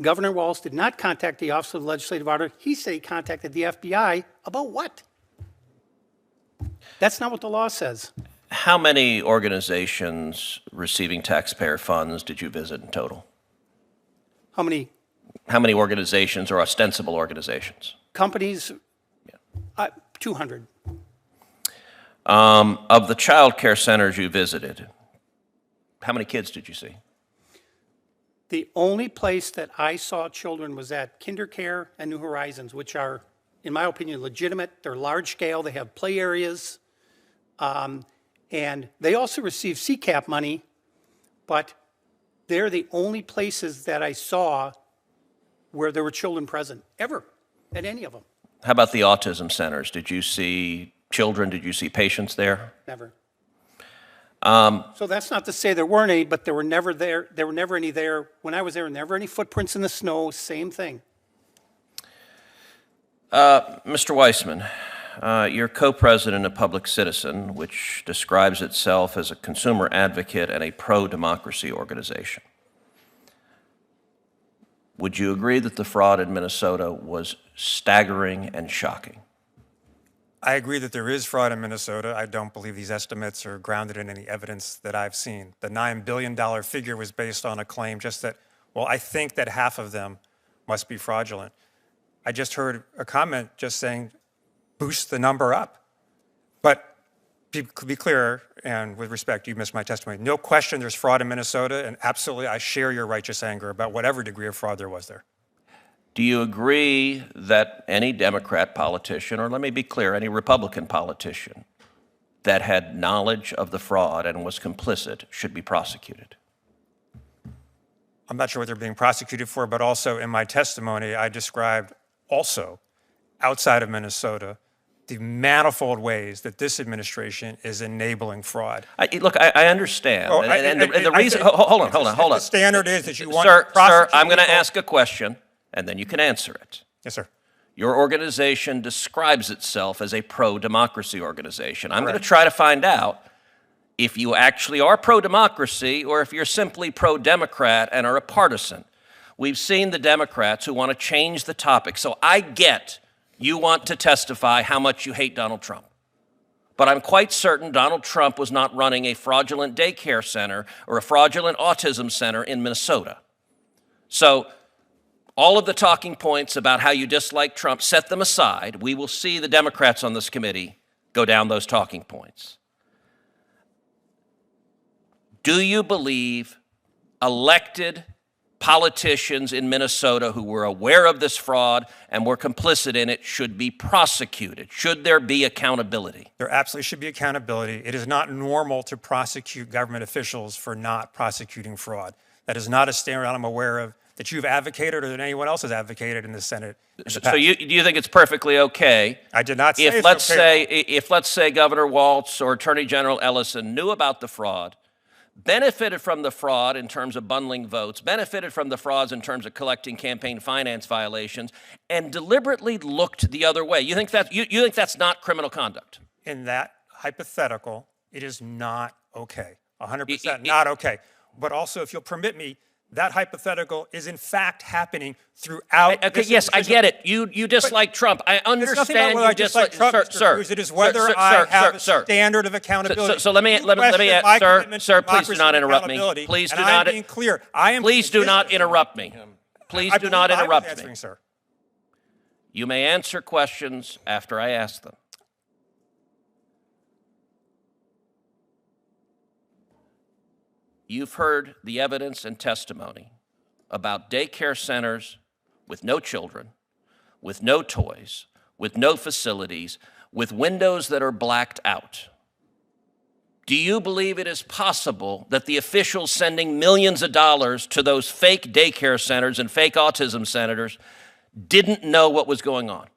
Governor Walz did not contact the Office of the Legislative Auditor. He said he contacted the FBI about what? That's not what the law says. How many organizations receiving taxpayer funds did you visit in total? How many How many organizations or ostensible organizations? companies? 200. Of the child care centers you visited, how many kids did you see? The only place that I saw children was at KinderCare and New Horizons, which are, in my opinion, legitimate. They're large scale. They have play areas. And they also receive CCAP money, but they're the only places that I saw where there were children present, ever, at any of them. How about the autism centers? Did you see children? Did you see patients there? Never. So that's not to say there weren't any, but there were never there. There were never any there. When I was there, never any footprints in the snow. Same thing. Mr. Weissman, you're co-president of Public Citizen, which describes itself as a consumer advocate and a pro-democracy organization. Would you agree that the fraud in Minnesota was staggering and shocking? I agree that there is fraud in Minnesota. I don't believe these estimates are grounded in any evidence that I've seen. The $9 billion figure was based on a claim just that, well, I think that half of them must be fraudulent. I just heard a comment just saying, boost the number up. But to be clear, and with respect, you missed my testimony. No question there's fraud in Minnesota, and absolutely I share your righteous anger about whatever degree of fraud there was there. Do you agree that any Democrat politician, or let me be clear, any Republican politician that had knowledge of the fraud and was complicit should be prosecuted? I'm not sure what they're being prosecuted for, but also in my testimony, I described also outside of Minnesota the manifold ways that this administration is enabling fraud. Look, I understand. Oh, and the reason, hold on. The standard is that you want Sir, to prosecute I'm going to people. ask a question, and then you can answer it. Yes, sir. Your organization describes itself as a pro-democracy organization. I'm going to Correct. try to find out if you actually are pro-democracy or if you're simply pro-Democrat and are a partisan. We've seen the Democrats who want to change the topic. So I get you want to testify how much you hate Donald Trump. But I'm quite certain Donald Trump was not running a fraudulent daycare center or a fraudulent autism center in Minnesota. So all of the talking points about how you dislike Trump, set them aside. We will see the Democrats on this committee go down those talking points. Do you believe elected politicians in Minnesota who were aware of this fraud and were complicit in it should be prosecuted? Should there be accountability? There absolutely should be accountability. It is not normal to prosecute government officials for not prosecuting fraud. That is not a standard I'm aware of that you've advocated or that anyone else has advocated in the Senate. So do you think it's perfectly okay I did not say if it's okay. if let's say Governor Walz or Attorney General Ellison knew about the fraud, benefited from the fraud in terms of bundling votes, benefited from the frauds in terms of collecting campaign finance violations, and deliberately looked the other way? You think that's not criminal conduct? In that hypothetical, it is not okay. 100% not okay. But also, if you'll permit me, that hypothetical is in fact happening throughout. Okay, yes, I get it. You dislike Trump. I It's nothing about understand whether you I dislike Trump, sir, Mr. sir, Cruz. It is sir, whether sir, I have sir, a standard of accountability. So let me, You question my sir, commitment to please do democracy not and interrupt me. accountability, Please do and not. I'm being clear. I am. Please do not interrupt me. Please do not interrupt me. Answering, sir. You may answer questions after I ask them. You've heard the evidence and testimony about daycare centers with no children, with no toys, with no facilities, with windows that are blacked out. Do you believe it is possible that the officials sending millions of dollars to those fake daycare centers and fake autism centers didn't know what was going on?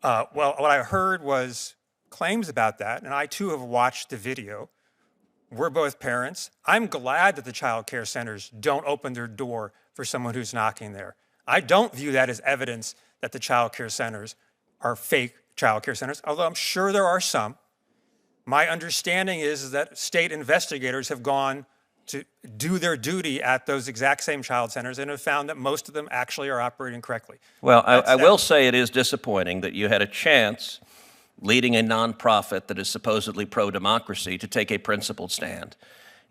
Well, what I heard was claims about that, and I too have watched the video. We're both parents. I'm glad that the child care centers don't open their door for someone who's knocking there. I don't view that as evidence that the child care centers are fake child care centers, although I'm sure there are some. My understanding is that state investigators have gone to do their duty at those exact same child centers and have found that most of them actually are operating correctly. Well, I will say it is disappointing that you had a chance leading a nonprofit that is supposedly pro-democracy to take a principled stand.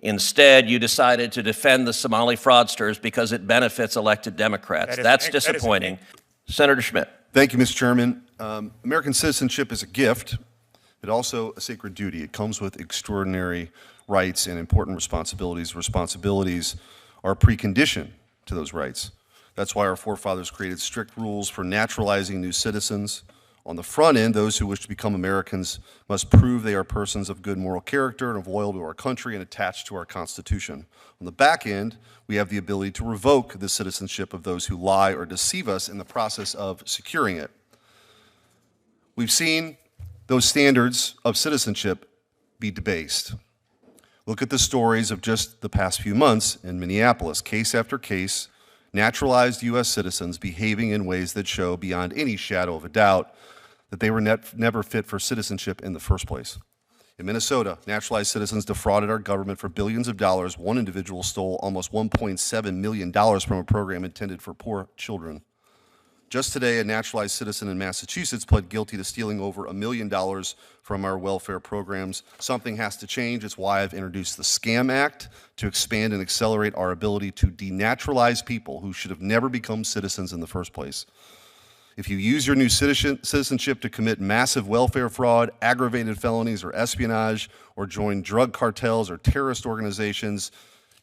Instead, you decided to defend the Somali fraudsters because it benefits elected Democrats. That's disappointing. Senator Schmidt. Thank you, Mr. Chairman. American citizenship is a gift, but also a sacred duty. It comes with extraordinary rights and important responsibilities. Responsibilities are a precondition to those rights. That's why our forefathers created strict rules for naturalizing new citizens. On the front end, those who wish to become Americans must prove they are persons of good moral character and of loyal to our country and attached to our Constitution. On the back end, we have the ability to revoke the citizenship of those who lie or deceive us in the process of securing it. We've seen those standards of citizenship be debased. Look at the stories of just the past few months in Minneapolis, case after case, naturalized U.S. citizens behaving in ways that show beyond any shadow of a doubt that they were never fit for citizenship in the first place. In Minnesota, naturalized citizens defrauded our government for billions of dollars. One individual stole almost $1.7 million from a program intended for poor children. Just today, a naturalized citizen in Massachusetts pled guilty to stealing over $1 million from our welfare programs. Something has to change. It's why I've introduced the SCAM Act to expand and accelerate our ability to denaturalize people who should have never become citizens in the first place. If you use your new citizenship to commit massive welfare fraud, aggravated felonies, or espionage, or join drug cartels or terrorist organizations,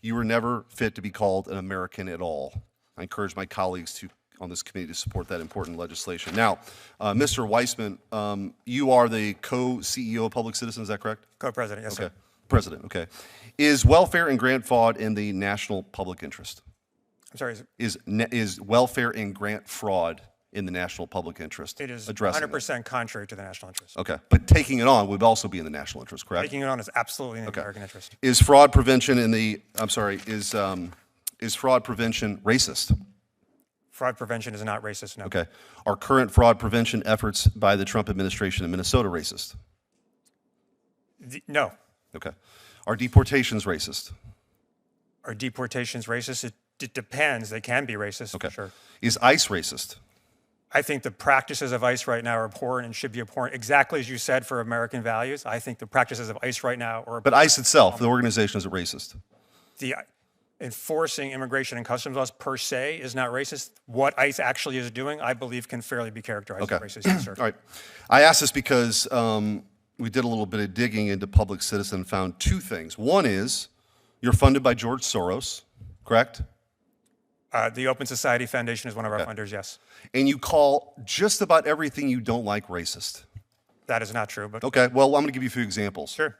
you were never fit to be called an American at all. I encourage my colleagues on this committee to support that important legislation. Now, Mr. Weissman, you are the co-CEO of Public Citizen, is that correct? Co-president, yes, Okay. sir. President, okay. Is welfare and grant fraud in the national public interest? I'm sorry, Is welfare and grant fraud in the national public interest? it is addressing 100% contrary to the national interest. Okay, but taking it on would also be in the national interest, correct? Taking it on is absolutely in the American interest. Is fraud prevention is fraud prevention racist? Fraud prevention is not racist, no. Okay. Are current fraud prevention efforts by the Trump administration in Minnesota racist? No. Okay. Are deportations racist? Are deportations racist? It depends. They can be racist, Okay. sure. Is ICE racist? I think the practices of ICE right now are abhorrent and should be abhorrent, exactly as you said, for American values. I think the practices of ICE right now are But ICE itself, the organization, is a racist. the enforcing immigration and customs laws per se is not racist. What ICE actually is doing, I believe, can fairly be characterized as racist, yes, sir. All right. I asked this because we did a little bit of digging into Public Citizen and found two things. One is you're funded by George Soros, correct? The Open Society Foundation is one of our funders, yes. And you call just about everything you don't like racist. That is not true, but Okay, well, I'm going to give you a few examples. sure.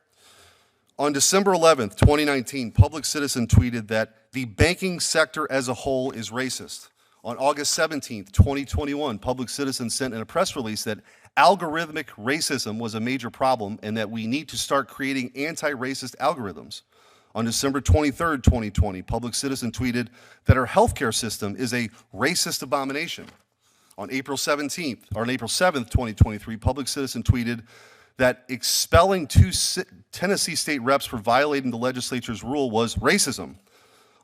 On December 11th, 2019, Public Citizen tweeted that the banking sector as a whole is racist. On August 17th, 2021, Public Citizen sent in a press release that algorithmic racism was a major problem and that we need to start creating anti-racist algorithms. On December 23rd, 2020, Public Citizen tweeted that our healthcare system is a racist abomination. On April 7th, 2023, Public Citizen tweeted that expelling two Tennessee state reps for violating the legislature's rule was racism.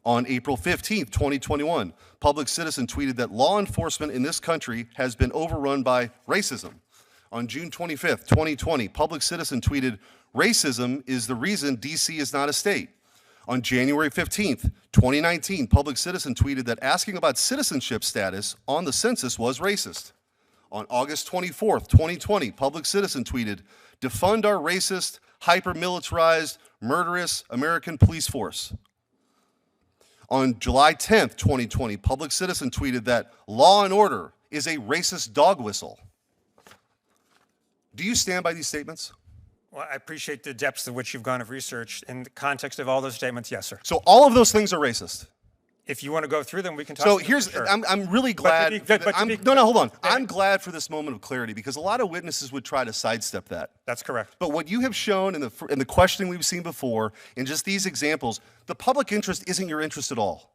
On April 15th, 2021, Public Citizen tweeted that law enforcement in this country has been overrun by racism. On June 25th, 2020, Public Citizen tweeted, "Racism is the reason DC is not a state." On January 15th, 2019, Public Citizen tweeted that asking about citizenship status on the census was racist. On August 24th, 2020, Public Citizen tweeted, "Defund our racist, hyper-militarized, murderous American police force." On July 10th, 2020, Public Citizen tweeted that law and order is a racist dog whistle. Do you stand by these statements? Well, I appreciate the depths of which you've gone of research. In the context of all those statements, yes, sir. So all of those things are racist. If you want to go through them, we can talk. So about here's, them, sure. I'm really glad. No, hold on. I'm glad for this moment of clarity because a lot of witnesses would try to sidestep that. That's correct. But what you have shown in the questioning we've seen before, in just these examples, the public interest isn't your interest at all.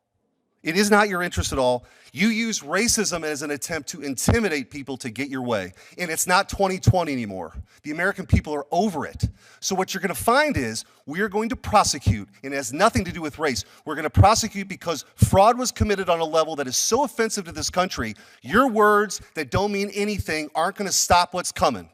It is not your interest at all. You use racism as an attempt to intimidate people to get your way. And it's not 2020 anymore. The American people are over it. So what you're going to find is we are going to prosecute, and it has nothing to do with race. We're going to prosecute because fraud was committed on a level that is so offensive to this country. Your words that don't mean anything aren't going to stop what's coming.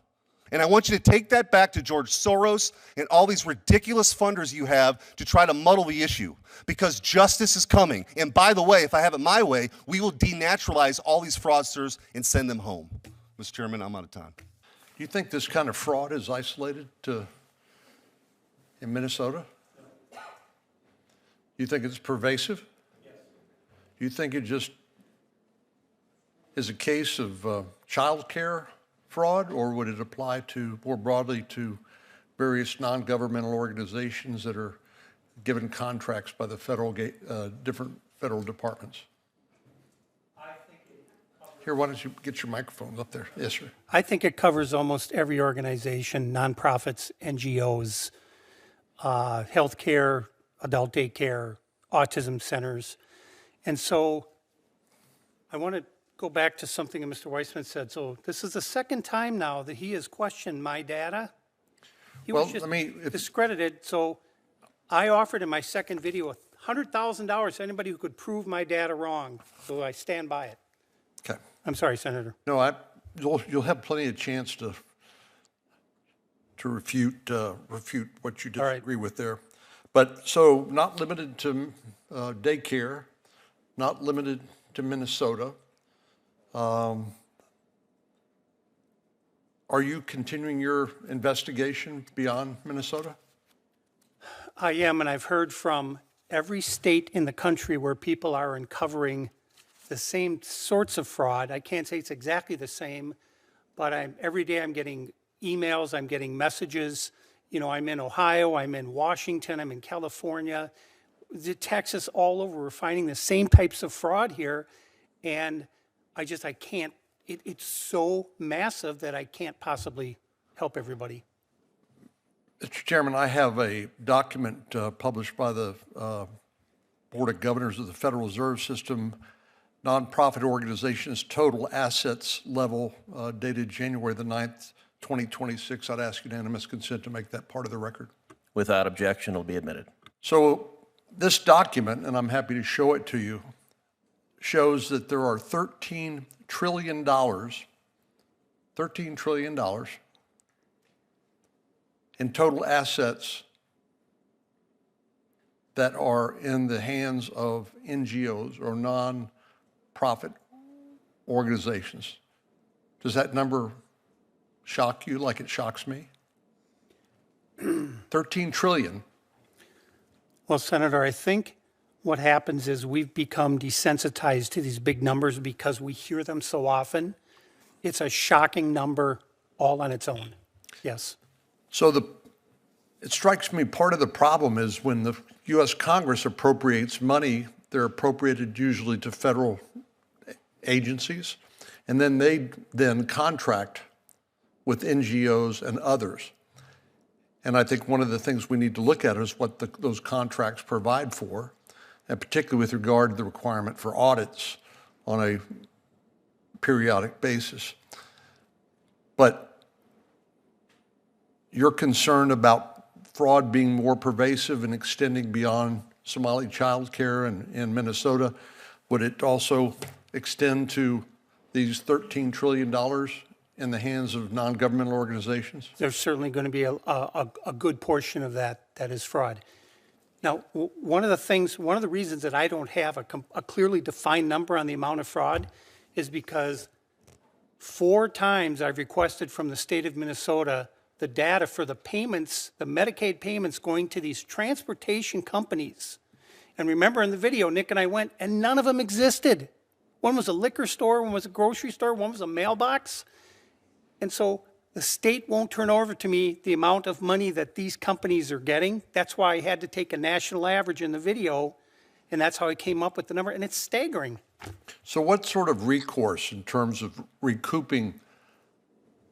And I want you to take that back to George Soros and all these ridiculous funders you have to try to muddle the issue. Because justice is coming. And by the way, if I have it my way, we will denaturalize all these fraudsters and send them home. Mr. Chairman, I'm out of time. Do you think this kind of fraud is isolated in Minnesota? Do you think it's pervasive? Yes. Do you think it just is a case of child care fraud, or would it apply to more broadly to various non-governmental organizations that are given contracts by the different federal departments? Here, why don't you get your microphone up there? Yes, sir. I think it covers almost every organization, nonprofits, NGOs, healthcare, adult daycare, autism centers. And so I want to go back to something that Mr. Weissman said. So this is the second time now that he has questioned my data. He was just discredited. So I offered in my second video $100,000 to anybody who could prove my data wrong. So I stand by it. Okay. I'm sorry, Senator. No, you'll have plenty of chance to refute what you disagree with there. But so not limited to daycare, not limited to Minnesota. Are you continuing your investigation beyond Minnesota? I am, and I've heard from every state in the country where people are uncovering the same sorts of fraud. I can't say it's exactly the same, but every day I'm getting emails, I'm getting messages. You know, I'm in Ohio, I'm in Washington, I'm in California, Texas, all over. We're finding the same types of fraud here, and I can't, it's so massive that I can't possibly help everybody. Mr. Chairman, I have a document published by the Board of Governors of the Federal Reserve System, nonprofit organizations total assets level, dated January the 9th, 2026. I'd ask unanimous consent to make that part of the record. Without objection, it'll be admitted. So this document, and I'm happy to show it to you, shows that there are $13 trillion in total assets that are in the hands of NGOs or non-profit organizations. Does that number shock you like it shocks me? 13 trillion. Well, Senator, I think what happens is we've become desensitized to these big numbers because we hear them so often. It's a shocking number all on its own. Yes. So it strikes me part of the problem is when the U.S. Congress appropriates money, they're appropriated usually to federal agencies, and then they contract with NGOs and others. And I think one of the things we need to look at is what those contracts provide for, and particularly with regard to the requirement for audits on a periodic basis. But you're concerned about fraud being more pervasive and extending beyond Somali child care in Minnesota, would it also extend to these $13 trillion in the hands of non-governmental organizations? There's certainly going to be a good portion of that is fraud. Now, one of the reasons that I don't have a clearly defined number on the amount of fraud is because 4 times I've requested from the state of Minnesota the data for the payments, the Medicaid payments going to these transportation companies. And remember in the video, Nick and I went, and none of them existed. One was a liquor store, one was a grocery store, one was a mailbox. And so the state won't turn over to me the amount of money that these companies are getting. That's why I had to take a national average in the video, and that's how I came up with the number, and it's staggering. So what sort of recourse in terms of recouping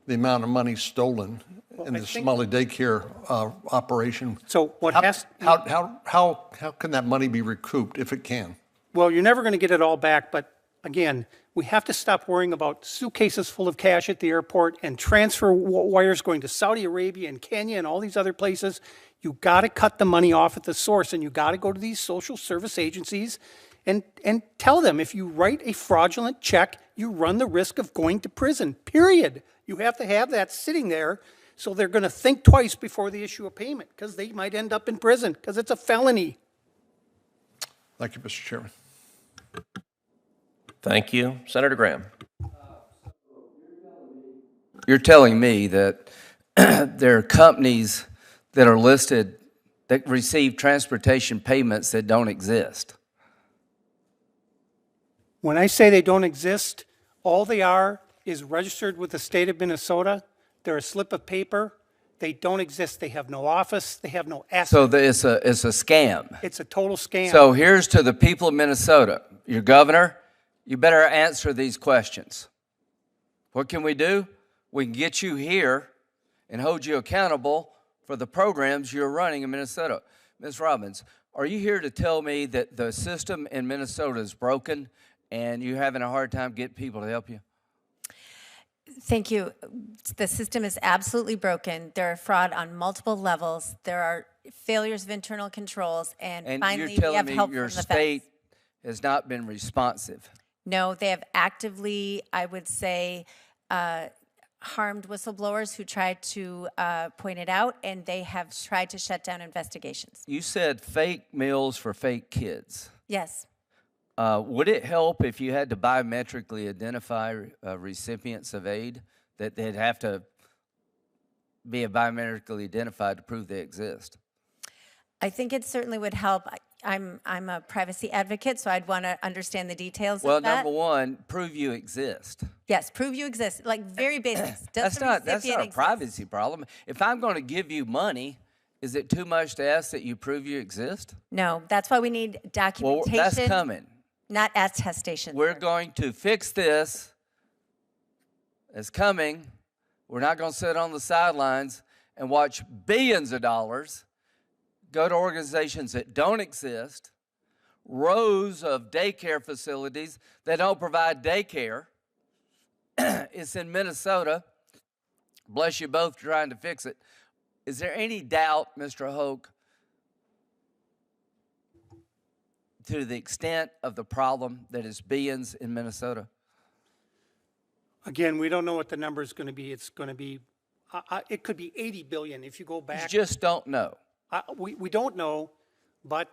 the amount of money stolen in I the think- Somali daycare operation? So what How can that money be recouped if it can? Well, you're never going to get it all back, but again, we have to stop worrying about suitcases full of cash at the airport and transfer wires going to Saudi Arabia and Kenya and all these other places. You got to cut the money off at the source, and you got to go to these social service agencies and tell them if you write a fraudulent check, you run the risk of going to prison, period. You have to have that sitting there, so they're going to think twice before they issue a payment, because they might end up in prison, because it's a felony. Thank you, Mr. Chairman. Thank you. Senator Graham. You're telling me that there are companies that are listed that receive transportation payments that don't exist. When I say they don't exist, all they are is registered with the state of Minnesota. They're a slip of paper. They don't exist. They have no office. They have no asset. So it's a scam. It's a total scam. So here's to the people of Minnesota. Your governor, you better answer these questions. What can we do? We can get you here and hold you accountable for the programs you're running in Minnesota. Ms. Robbins, are you here to tell me that the system in Minnesota is broken and you're having a hard time getting people to help you? Thank you. The system is absolutely broken. There are fraud on multiple levels. There are failures of internal controls, and finally, you're telling we have me help your from the state feds. has not been responsive. No, they have actively, I would say, harmed whistleblowers who tried to point it out, and they have tried to shut down investigations. You said fake meals for fake kids. Yes. Would it help if you had to biometrically identify recipients of aid, that they'd have to be biometrically identified to prove they exist? I think it certainly would help. I'm a privacy advocate, so I'd want to understand the details Well, of that. number one, prove you exist. Yes, prove you exist, like very basics. Does That's the not a recipient privacy problem. If I'm going to give you money, is it too much to ask that you prove you exist? No, that's why we need Well, documentation. that's coming. Not attestation. We're going to fix this. It's coming. We're not going to sit on the sidelines and watch billions of dollars go to organizations that don't exist, rows of daycare facilities that don't provide daycare. It's in Minnesota. Bless you both trying to fix it. Is there any doubt, Mr. Hoke, to the extent of the problem that is billions in Minnesota? Again, we don't know what the number is going to be. It's going to be, it could be 80 billion if you go You back. just don't know. We don't know, but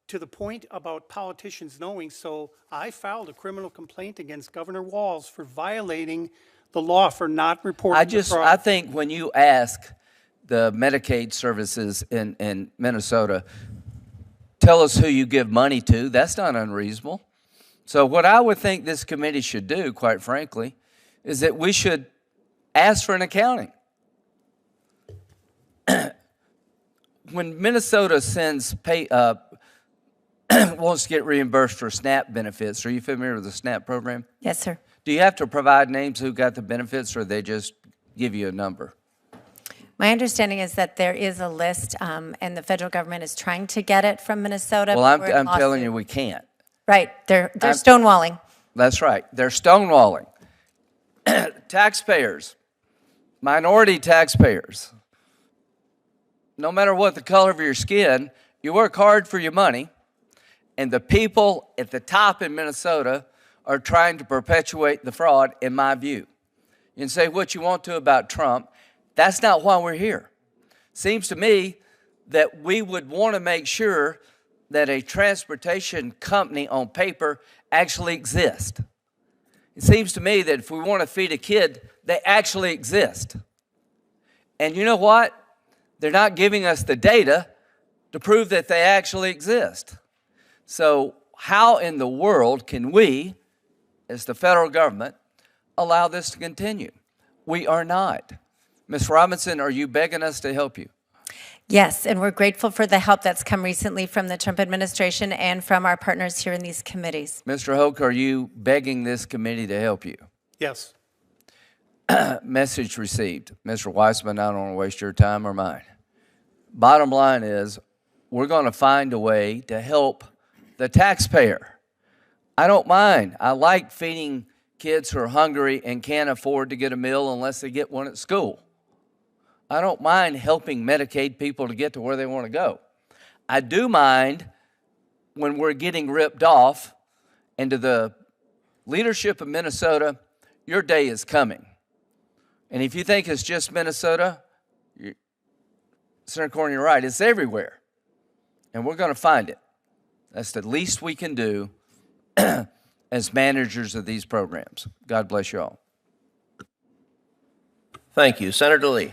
to the point about politicians knowing, so I filed a criminal complaint against Governor Walz for violating the law for not reporting the fraud. I think when you ask the Medicaid services in Minnesota, tell us who you give money to, that's not unreasonable. So what I would think this committee should do, quite frankly, is that we should ask for an accounting. When Minnesota wants to get reimbursed for SNAP benefits, are you familiar with the SNAP program? Yes, sir. Do you have to provide names who got the benefits, or they just give you a number? My understanding is that there is a list, and the federal government is trying to get it from Minnesota. Well, but we're in I'm telling lawsuit. you we can't. Right, they're stonewalling. That's right. They're stonewalling. Taxpayers, minority taxpayers, no matter what the color of your skin, you work hard for your money. And the people at the top in Minnesota are trying to perpetuate the fraud, in my view. You can say what you want to about Trump. That's not why we're here. Seems to me that we would want to make sure that a transportation company on paper actually exists. It seems to me that if we want to feed a kid, they actually exist. And you know what? They're not giving us the data to prove that they actually exist. So how in the world can we, as the federal government, allow this to continue? We are not. Ms. Robinson, are you begging us to help you? Yes, and we're grateful for the help that's come recently from the Trump administration and from our partners here in these committees. Mr. Hoke, are you begging this committee to help you? Yes. Message received. Mr. Weissman, I don't want to waste your time or mine. Bottom line is, we're going to find a way to help the taxpayer. I don't mind. I like feeding kids who are hungry and can't afford to get a meal unless they get one at school. I don't mind helping Medicaid people to get to where they want to go. I do mind when we're getting ripped off, and to the leadership of Minnesota, your day is coming. And if you think it's just Minnesota, Senator Cornyn, you're right, it's everywhere. And we're going to find it. That's the least we can do as managers of these programs. God bless you all. Thank you. Senator Lee.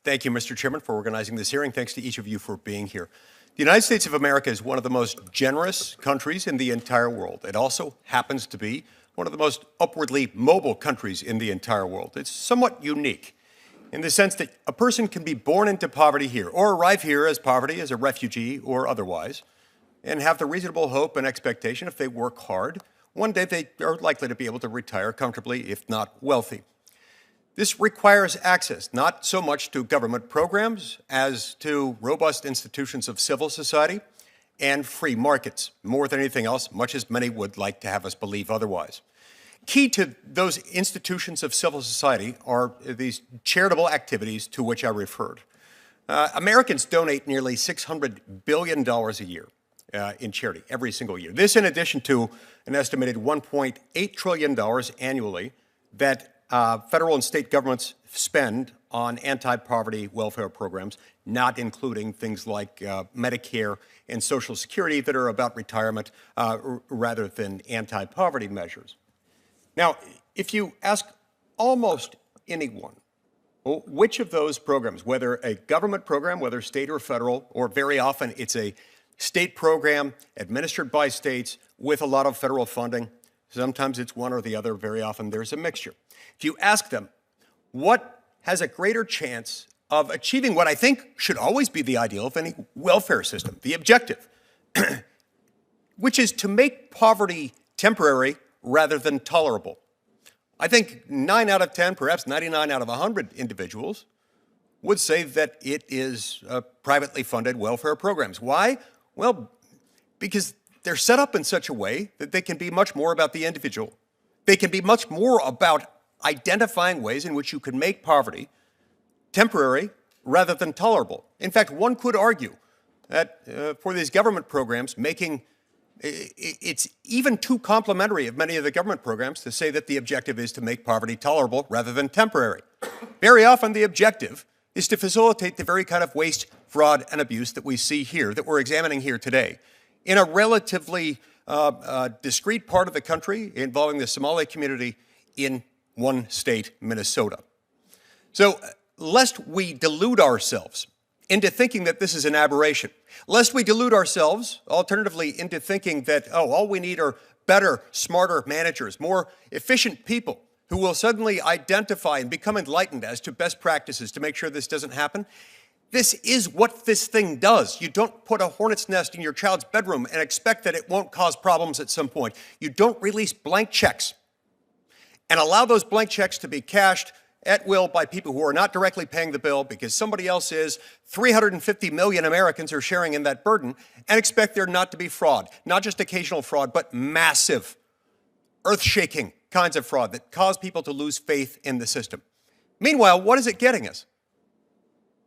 Thank you, Mr. Chairman, for organizing this hearing. Thanks to each of you for being here. The United States of America is one of the most generous countries in the entire world. It also happens to be one of the most upwardly mobile countries in the entire world. It's somewhat unique in the sense that a person can be born into poverty here or arrive here as poverty, as a refugee or otherwise, and have the reasonable hope and expectation, if they work hard, one day they are likely to be able to retire comfortably, if not wealthy. This requires access not so much to government programs as to robust institutions of civil society and free markets, more than anything else, much as many would like to have us believe otherwise. Key to those institutions of civil society are these charitable activities to which I referred. Americans donate nearly $600 billion a year in charity every single year. This in addition to an estimated $1.8 trillion annually that federal and state governments spend on anti-poverty welfare programs, not including things like Medicare and Social Security that are about retirement rather than anti-poverty measures. Now, if you ask almost anyone, well, which of those programs, whether a government program, whether state or federal, or very often it's a state program administered by states with a lot of federal funding, sometimes it's one or the other, very often there's a mixture. If you ask them, what has a greater chance of achieving what I think should always be the ideal of any welfare system, the objective, which is to make poverty temporary rather than tolerable. I think 9 out of 10, perhaps 99 out of 100 individuals would say that it is privately funded welfare programs. Why? Well, because they're set up in such a way that they can be much more about the individual. They can be much more about identifying ways in which you can make poverty temporary rather than tolerable. In fact, one could argue that for these government programs, it's even too complimentary of many of the government programs to say that the objective is to make poverty tolerable rather than temporary. Very often the objective is to facilitate the very kind of waste, fraud, and abuse that we see here, that we're examining here today, in a relatively discrete part of the country involving the Somali community in one state, Minnesota. So, lest we delude ourselves into thinking that this is an aberration, lest we delude ourselves, alternatively, into thinking that, oh, all we need are better, smarter managers, more efficient people who will suddenly identify and become enlightened as to best practices to make sure this doesn't happen. This is what this thing does. You don't put a hornet's nest in your child's bedroom and expect that it won't cause problems at some point. You don't release blank checks and allow those blank checks to be cashed at will by people who are not directly paying the bill because somebody else is. 350 million Americans are sharing in that burden, and expect there not to be fraud. Not just occasional fraud, but massive, earth-shaking kinds of fraud that cause people to lose faith in the system. Meanwhile, what is it getting us?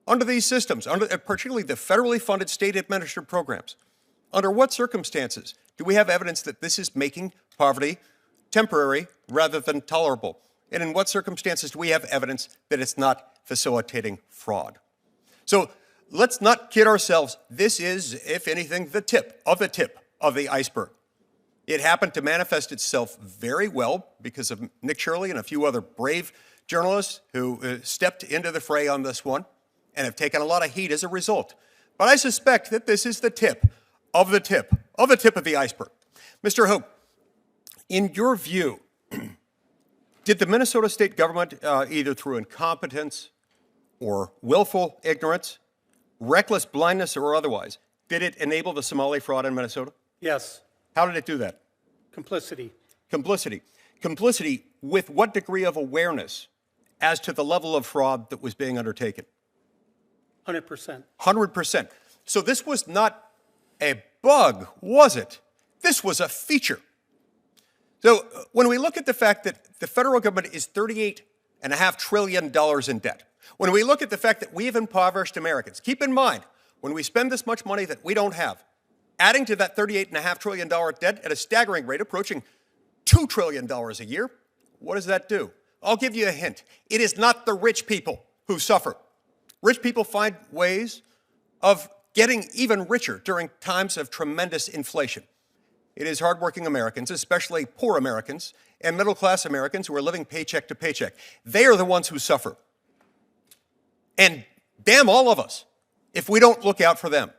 Under these systems, particularly the federally funded state administered programs, Under what circumstances do we have evidence that this is making poverty temporary rather than tolerable? And in what circumstances do we have evidence that it's not facilitating fraud? So let's not kid ourselves. This is, if anything, the tip of the iceberg. It happened to manifest itself very well because of Nick Shirley and a few other brave journalists who stepped into the fray on this one and have taken a lot of heat as a result. But I suspect that this is the tip of the tip of the iceberg. Mr. Hope, in your view, did the Minnesota state government, either through incompetence or willful ignorance, reckless blindness or otherwise, did it enable the Somali fraud in Minnesota? Yes. How did it do that? Complicity. Complicity. Complicity with what degree of awareness as to the level of fraud that was being undertaken? 100%. 100%. So this was not a bug, was it? This was a feature. So when we look at the fact that the federal government is $38.5 trillion in debt, when we look at the fact that we've impoverished Americans, keep in mind, when we spend this much money that we don't have, adding to that $38.5 trillion debt at a staggering rate approaching $2 trillion a year, what does that do? I'll give you a hint. It is not the rich people who suffer. Rich people find ways of getting even richer during times of tremendous inflation. It is hardworking Americans, especially poor Americans and middle-class Americans who are living paycheck to paycheck. They are the ones who suffer. And damn all of us if we don't look out for them.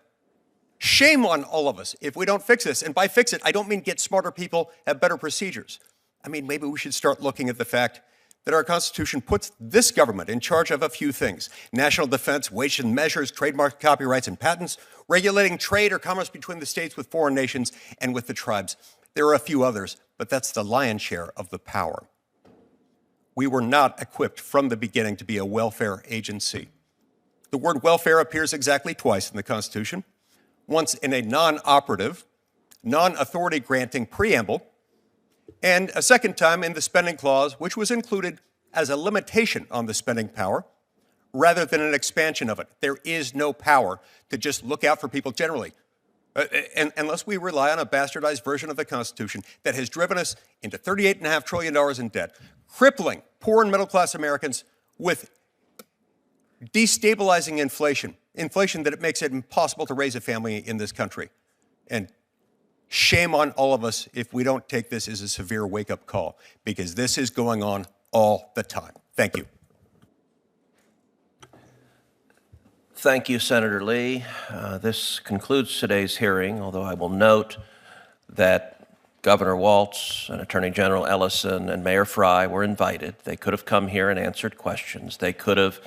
Shame on all of us if we don't fix this. And by fix it, I don't mean get smarter people, have better procedures. I mean, maybe we should start looking at the fact that our Constitution puts this government in charge of a few things: national defense, weights and measures, trademark, copyrights, and patents, regulating trade or commerce between the states with foreign nations and with the tribes. There are a few others, but that's the lion's share of the power. We were not equipped from the beginning to be a welfare agency. The word welfare appears exactly twice in the Constitution, once in a non-operative, non-authority granting preamble, and a second time in the spending clause, which was included as a limitation on the spending power rather than an expansion of it. There is no power to just look out for people generally, unless we rely on a bastardized version of the Constitution that has driven us into $38.5 trillion in debt, crippling poor and middle-class Americans with destabilizing inflation that it makes it impossible to raise a family in this country. And shame on all of us if we don't take this as a severe wake-up call, because this is going on all the time. Thank you. Thank you, Senator Lee. This concludes today's hearing, although I will note that Governor Walz and Attorney General Ellison and Mayor Frey were invited. They could have come here and answered questions. They could have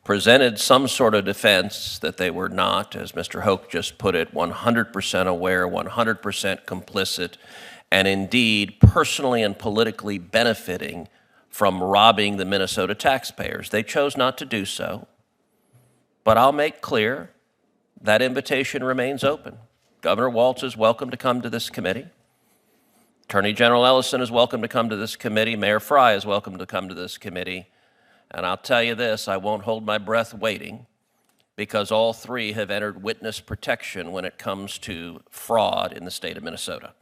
presented some sort of defense that they were not, as Mr. Hoke just put it, 100% aware, 100% complicit, and indeed personally and politically benefiting from robbing the Minnesota taxpayers. They chose not to do so, but I'll make clear that invitation remains open. Governor Walz is welcome to come to this committee. Attorney General Ellison is welcome to come to this committee. Mayor Frey is welcome to come to this committee. And I'll tell you this, I won't hold my breath waiting, because all three have entered witness protection when it comes to fraud in the state of Minnesota.